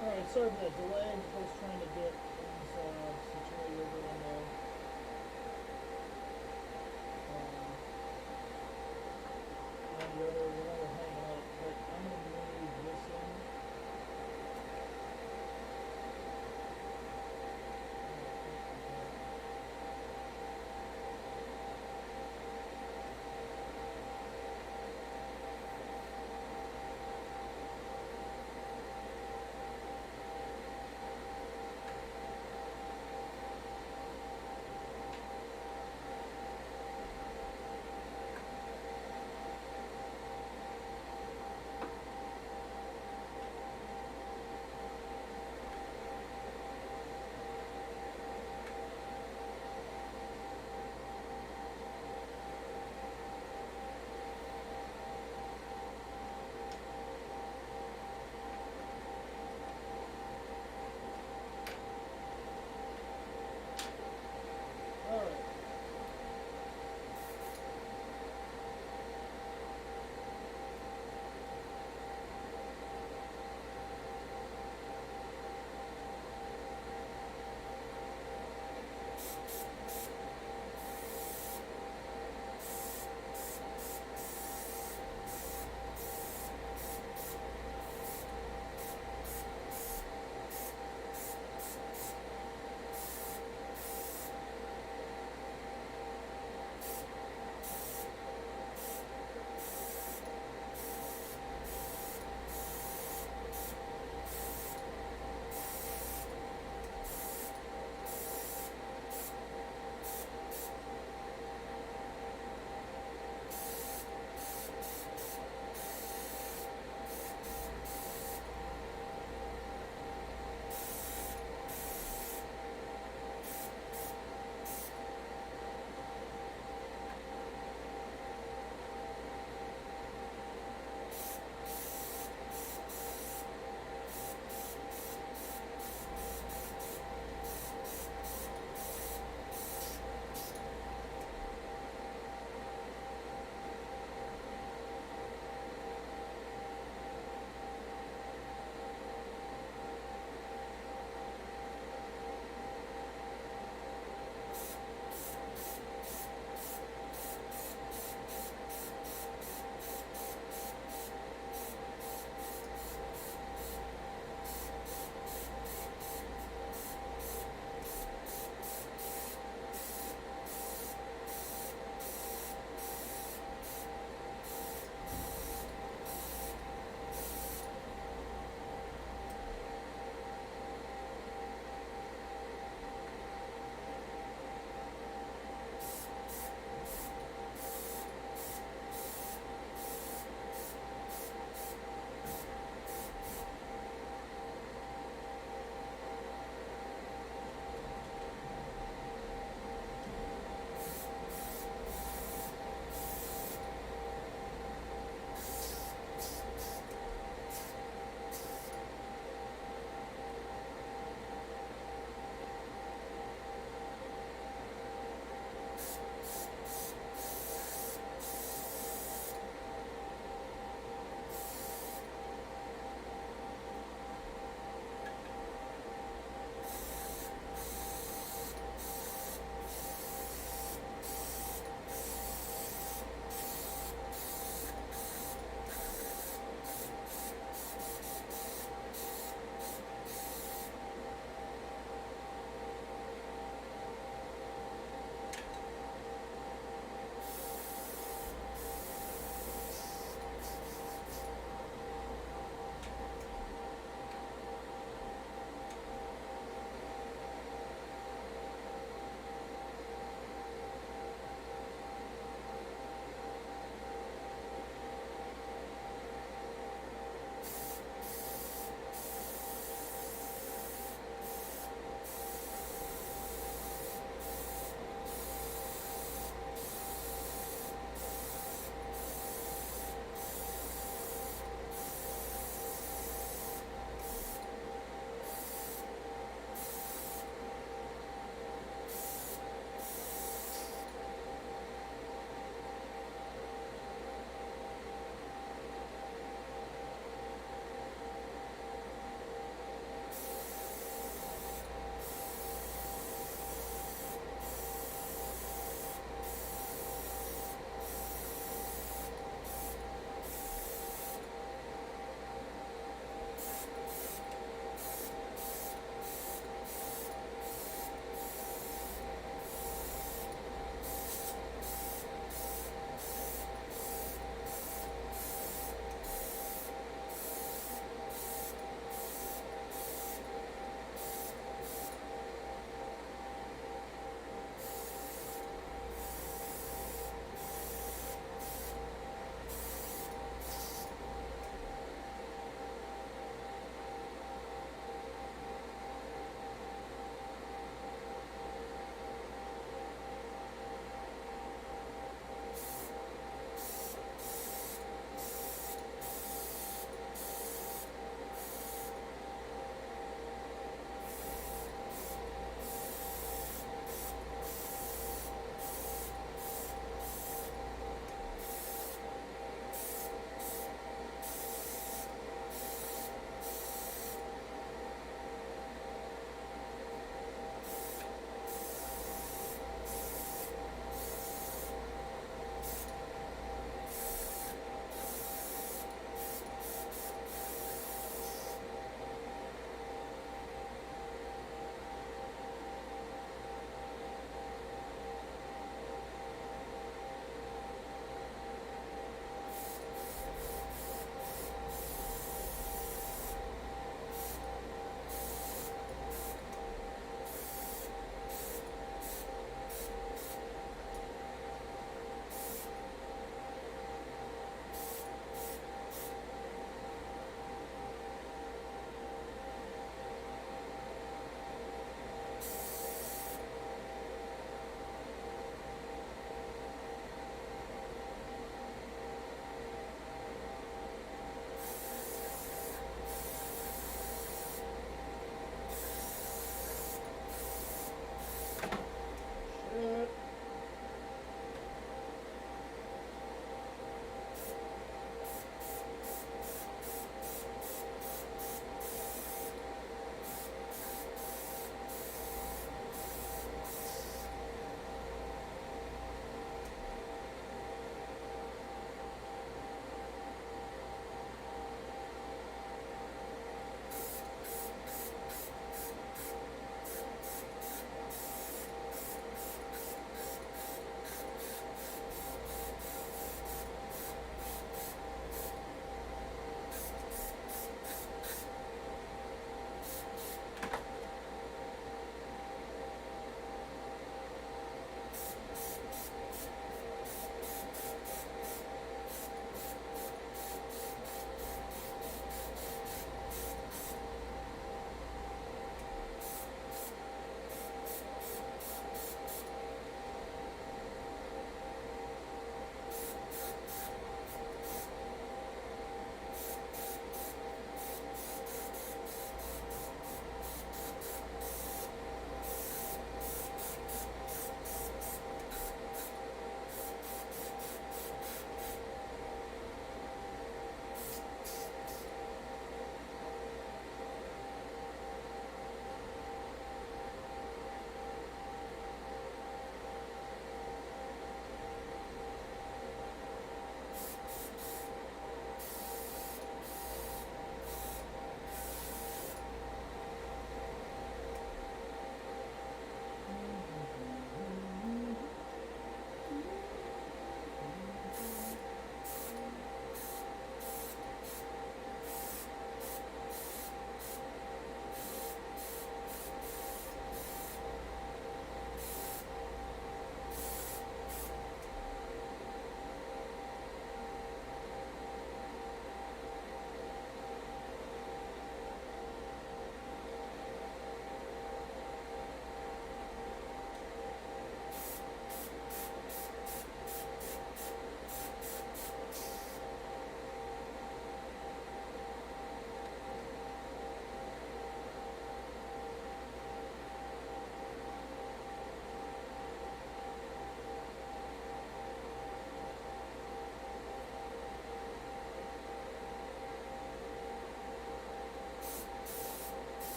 Alright, sorry for the delay. I was trying to get things situated over in there. And the other one we're hanging up, but I'm going to move this in.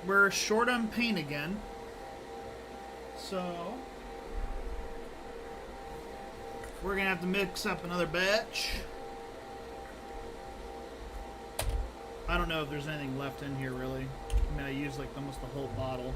we're short on paint again. So we're going to have to mix up another batch. I don't know if there's anything left in here, really. I mean, I used like almost the whole bottle.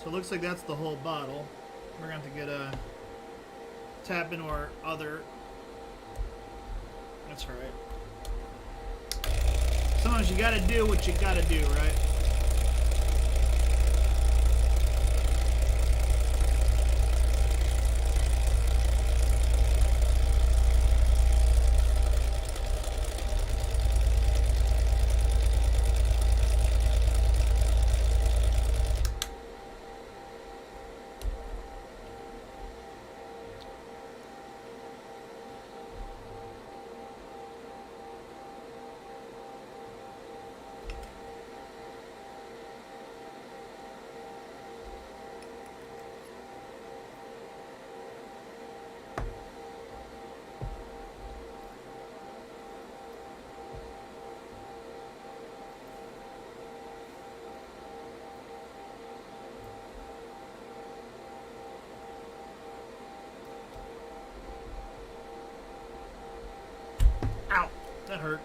So it looks like that's the whole bottle. We're going to have to get a tap into our other. That's right. Sometimes you got to do what you got to do, right? Ow! That hurt.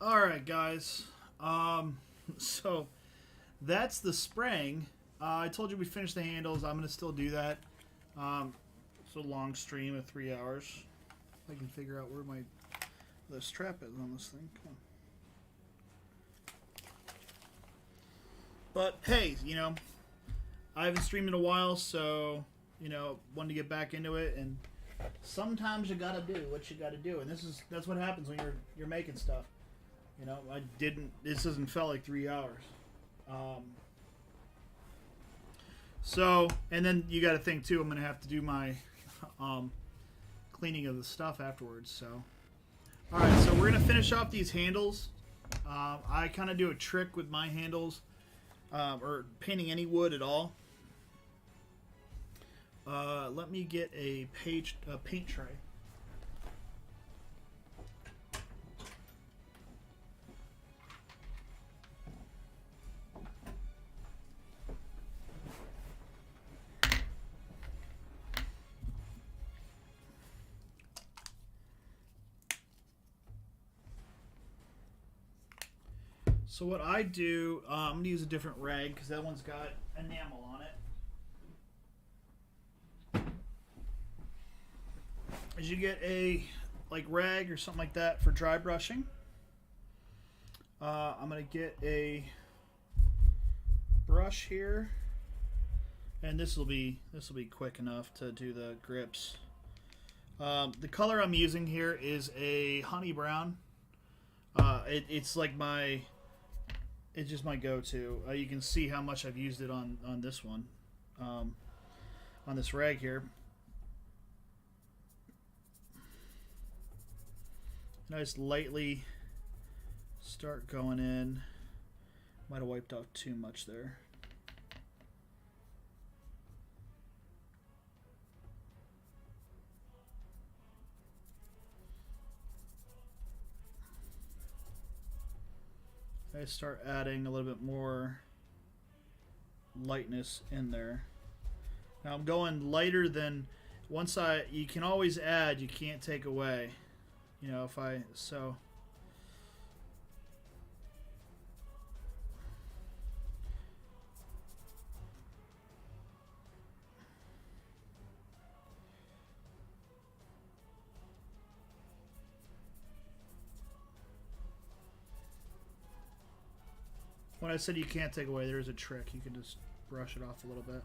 All right, guys. So that's the spraying. I told you we finished the handles. I'm gonna still do that. It's a long stream of 3 hours. I can figure out where the strap is on this thing. Come on. But hey, you know, I haven't streamed in a while, so you know, wanted to get back into it. And sometimes you gotta do what you gotta do, and that's what happens when you're making stuff. You know, this doesn't felt like 3 hours. So, and then you got to think too, I'm going to have to do my cleaning of the stuff afterwards. So, all right, so we're going to finish off these handles. I kind of do a trick with my handles, or painting any wood at all. Let me get a paint tray. So what I do, I'm going to use a different rag because that one's got enamel on it. As you get a rag or something like that for dry brushing, I'm going to get a brush here, and this will be quick enough to do the grips. The color I'm using here is a honey brown. It's like it's just my go-to. You can see how much I've used it on this one, on this rag here. And I just lightly start going in. Might have wiped off too much there. I start adding a little bit more lightness in there. Now I'm going lighter than you can always add, you can't take away. You know, when I said you can't take away, there is a trick. You can just brush it off a little bit.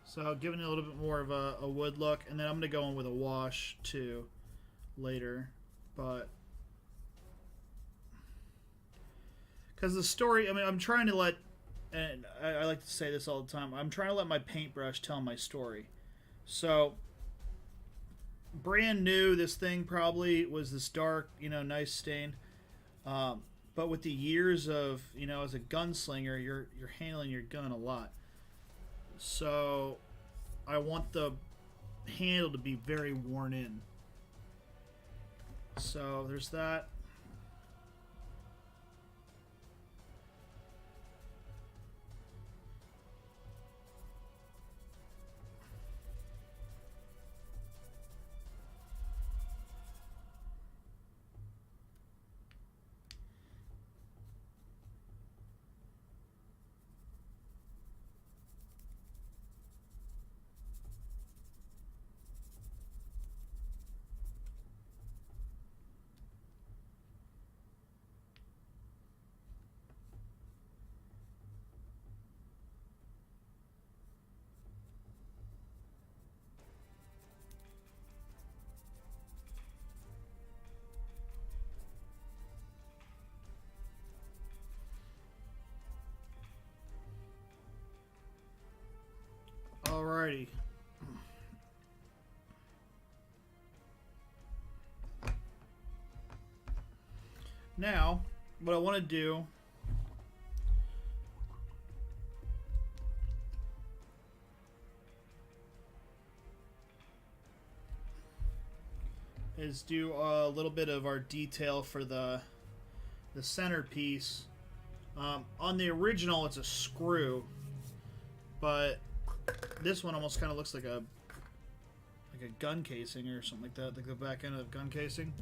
So giving it a little bit more of a wood look, and then I'm going to go in with a wash too later. But because the story, I mean, I'm trying to let, and I like to say this all the time, I'm trying to let my paintbrush tell my story. So brand new, this thing probably was this dark, you know, nice stain. But with the years of, you know, as a gunslinger, you're handling your gun a lot. So I want the handle to be very worn in. So there's that. Alrighty. Now, what I want to do is do a little bit of our detail for the centerpiece. On the original, it's a screw, but this one almost kind of looks like a gun casing or something like that, like the back end of the gun casing.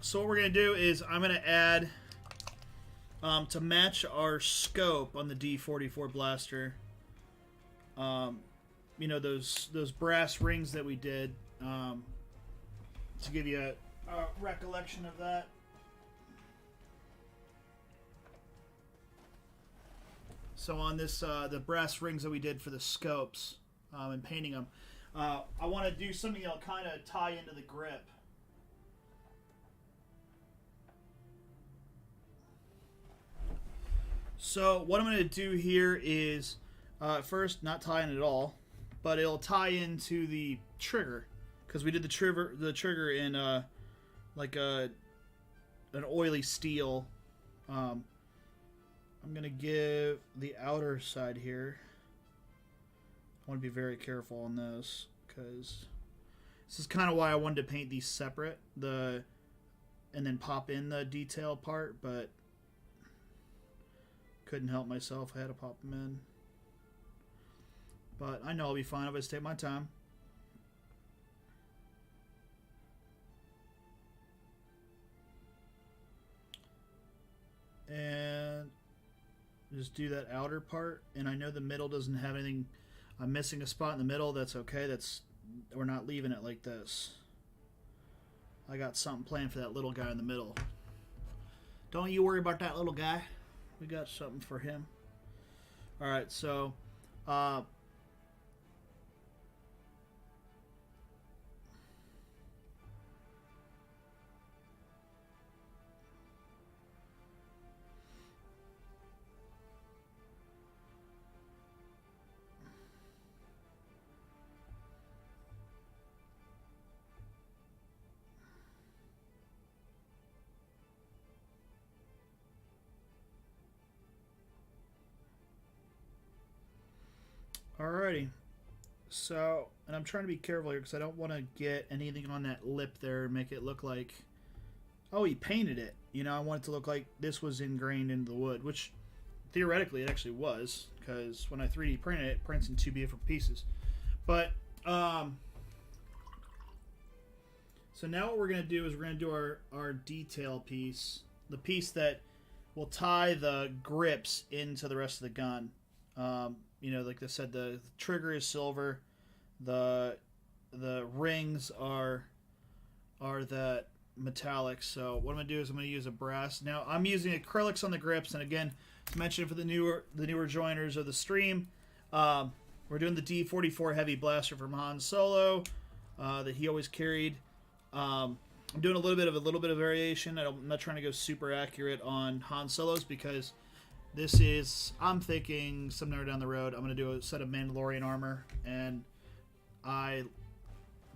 So what we're going to do is I'm going to add, to match our scope on the D44 blaster, you know, those brass rings that we did, to give you a recollection of that. So on this, the brass rings that we did for the scopes, and painting them, I want to do something that'll kind of tie into the grip. So what I'm going to do here is, first, not tie in at all, but it'll tie into the trigger, because we did the trigger in like an oily steel. I'm going to give the outer side here. I want to be very careful on this, because this is kind of why I wanted to paint these separate, and then pop in the detail part, but couldn't help myself. I had to pop them in. But I know I'll be fine if I just take my time. And just do that outer part. And I know the middle doesn't have anything. I'm missing a spot in the middle. That's okay. We're not leaving it like this. I got something planned for that little guy in the middle. Don't you worry about that little guy. We got something for him. Alright, so alrighty, so, and I'm trying to be careful here because I don't want to get anything on that lip there and make it look like, oh, he painted it. You know, I want it to look like this was ingrained into the wood, which theoretically it actually was, because when I 3D print it, it prints in 2 different pieces. But, so now what we're going to do is we're going to do our detail piece, the piece that will tie the grips into the rest of the gun. You know, like I said, the trigger is silver. The rings are that metallic. So what I'm gonna do is I'm gonna use a brass. Now I'm using acrylics on the grips, and again, to mention for the newer joiners of the stream, we're doing the D44 heavy blaster from Han Solo that he always carried. I'm doing a little bit of variation. I'm not trying to go super accurate on Han Solo's because this is, I'm thinking somewhere down the road, I'm going to do a set of Mandalorian armor, and I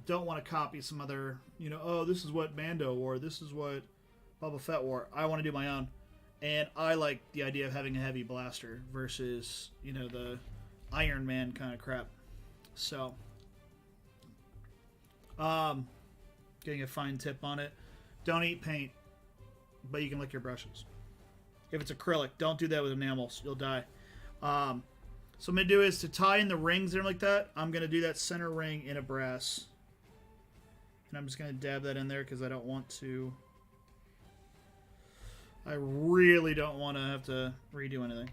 don't want to copy some other, you know, oh, this is what Mando wore, this is what Boba Fett wore. I want to do my own, and I like the idea of having a heavy blaster versus, you know, the Iron Man kind of crap. So, getting a fine tip on it. Don't eat paint, but you can lick your brushes. If it's acrylic, don't do that with enamels. You'll die. So what I'm going to do is to tie in the rings and like that, I'm going to do that center ring in a brass. And I'm just going to dab that in there because I don't want to... I really don't want to have to redo anything.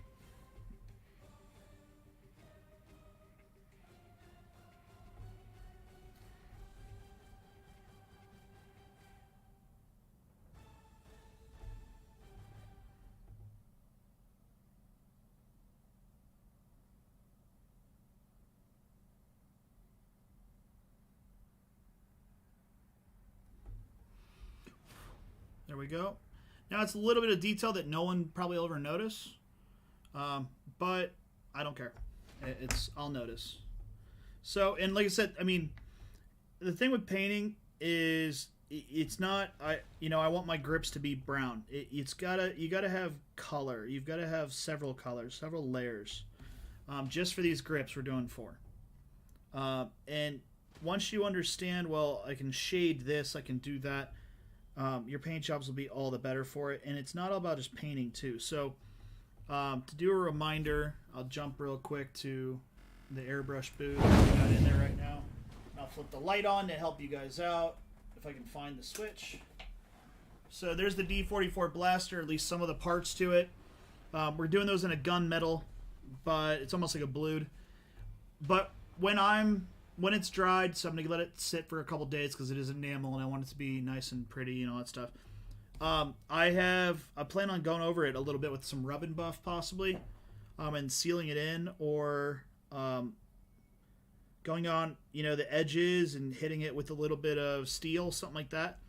There we go. Now it's a little bit of detail that no one probably will ever notice, but I don't care. I'll notice. So, and like I said, I mean, the thing with painting is it's not, I want my grips to be brown. You gotta have color. You've got to have several colors, several layers. Just for these grips, we're doing 4. And once you understand, well, I can shade this, I can do that. Your paint jobs will be all the better for it, and it's not all about just painting too. So to do a reminder, I'll jump real quick to the Airbrush Booth we got in there right now. I'll flip the light on to help you guys out if I can find the switch. So there's the D44 blaster, at least some of the parts to it. We're doing those in a gunmetal, but it's almost like a blued. But when it's dried, so I'm gonna let it sit for a couple days because it is enamel and I want it to be nice and pretty and all that stuff. I plan on going over it a little bit with some rub and buff possibly, and sealing it in, or going on, the edges and hitting it with a little bit of steel, something like that.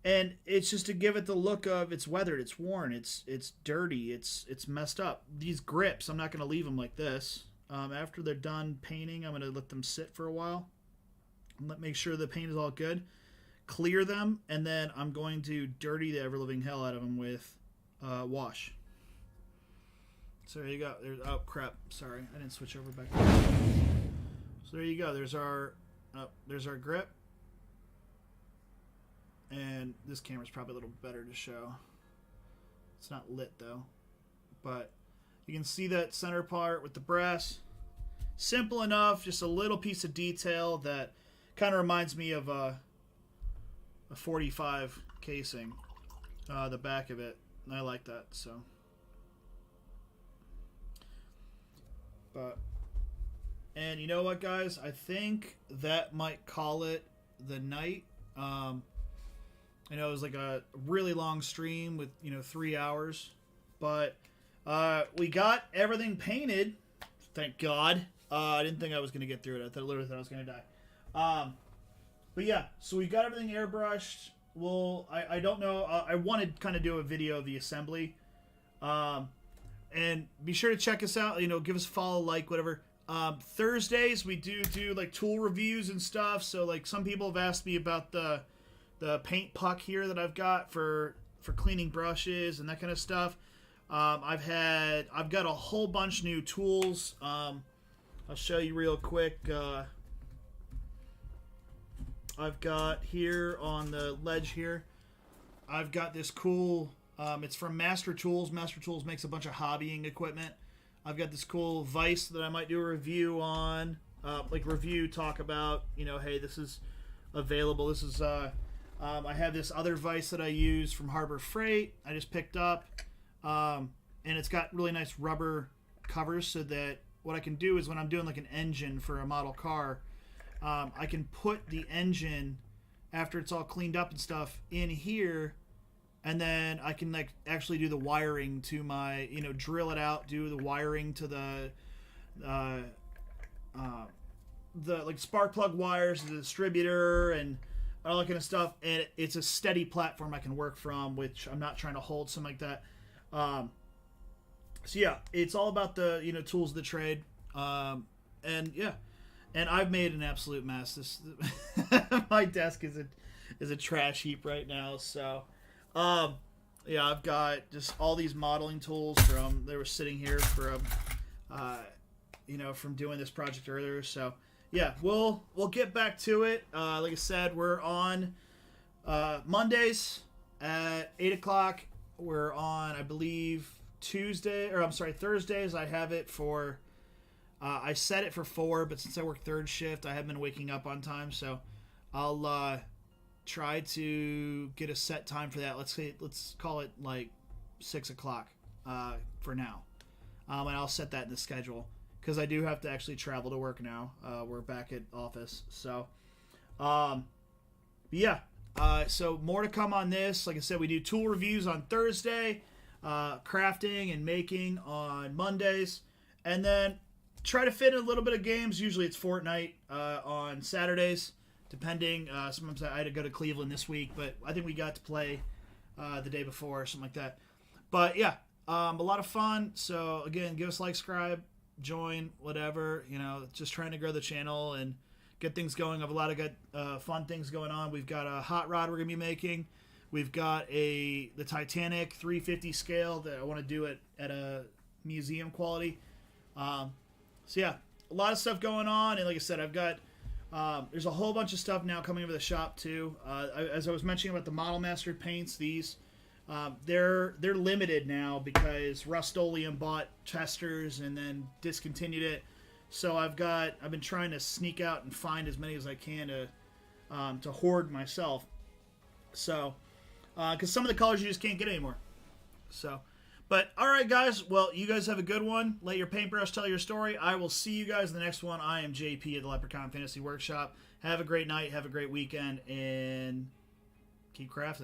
And it's just to give it the look of it's weathered, it's worn, it's dirty, it's messed up. These grips, I'm not going to leave them like this. After they're done painting, I'm going to let them sit for a while. Make sure the paint is all good. Clear them, and then I'm going to dirty the ever-living hell out of them with wash. So there you go. Oh, crap. Sorry, I didn't switch over back. So there you go. There's our grip. And this camera's probably a little better to show. It's not lit though. But you can see that center part with the brass. Simple enough, just a little piece of detail that kind of reminds me of a 45 casing. The back of it. And I like that, so. And you know what, guys? I think that might call it the night. I know it was like a really long stream with 3 hours, but we got everything painted. Thank God. I didn't think I was gonna get through it. I literally thought I was gonna die. But yeah, so we got everything airbrushed. I don't know. I want to kind of do a video of the assembly. And be sure to check us out. Give us a follow, like, whatever. Thursdays we do like tool reviews and stuff. So like some people have asked me about the paint puck here that I've got for cleaning brushes and that kind of stuff. I've got a whole bunch new tools. I'll show you real quick. I've got here on the ledge here, I've got this cool, it's from Master Tools. Master Tools makes a bunch of hobbying equipment. I've got this cool vise that I might do a review on, talk about, hey, this is available. This is, I have this other vise that I use from Harbor Freight. I just picked up, and it's got really nice rubber covers so that what I can do is when I'm doing like an engine for a model car, I can put the engine after it's all cleaned up and stuff in here, and then I can like actually do the wiring to my, drill it out, do the wiring to the like spark plug wires, the distributor, and all that kind of stuff. And it's a steady platform I can work from, which I'm not trying to hold something like that. So yeah, it's all about the tools of the trade, and yeah, and I've made an absolute mess. This my desk is a trash heap right now. So yeah, I've got just all these modeling tools they were sitting here from from doing this project earlier. So yeah, we'll get back to it. Like I said, we're on Mondays at 8 o'clock. We're on, I believe, Thursdays. I have it for, I set it for 4, but since I work third shift, I haven't been waking up on time, so I'll try to get a set time for that. Let's call it like 6 o'clock for now, and I'll set that in the schedule because I do have to actually travel to work now. We're back at office, so yeah. So more to come on this. Like I said, we do tool reviews on Thursday, crafting and making on Mondays, and then try to fit in a little bit of games. Usually it's Fortnite on Saturdays, depending. Sometimes I had to go to Cleveland this week, but I think we got to play the day before or something like that. But yeah, a lot of fun. So again, give us a like, subscribe, join, whatever. Just trying to grow the channel and get things going. I have a lot of good fun things going on. We've got a hot rod we're gonna be making. We've got the Titanic 350 scale that I want to do it at a museum quality. So yeah, a lot of stuff going on, and like I said, I've got there's a whole bunch of stuff now coming over the shop too. As I was mentioning about the Model Master paints, these they're limited now because Rust-Oleum bought Chester's and then discontinued it. So I've been trying to sneak out and find as many as I can to hoard myself. So because some of the colors you just can't get anymore. So, but all right, guys. Well, you guys have a good one. Let your paintbrush tell your story. I will see you guys in the next one. I am JP at the Leprechaun Fantasy Workshop. Have a great night. Have a great weekend, and keep crafting.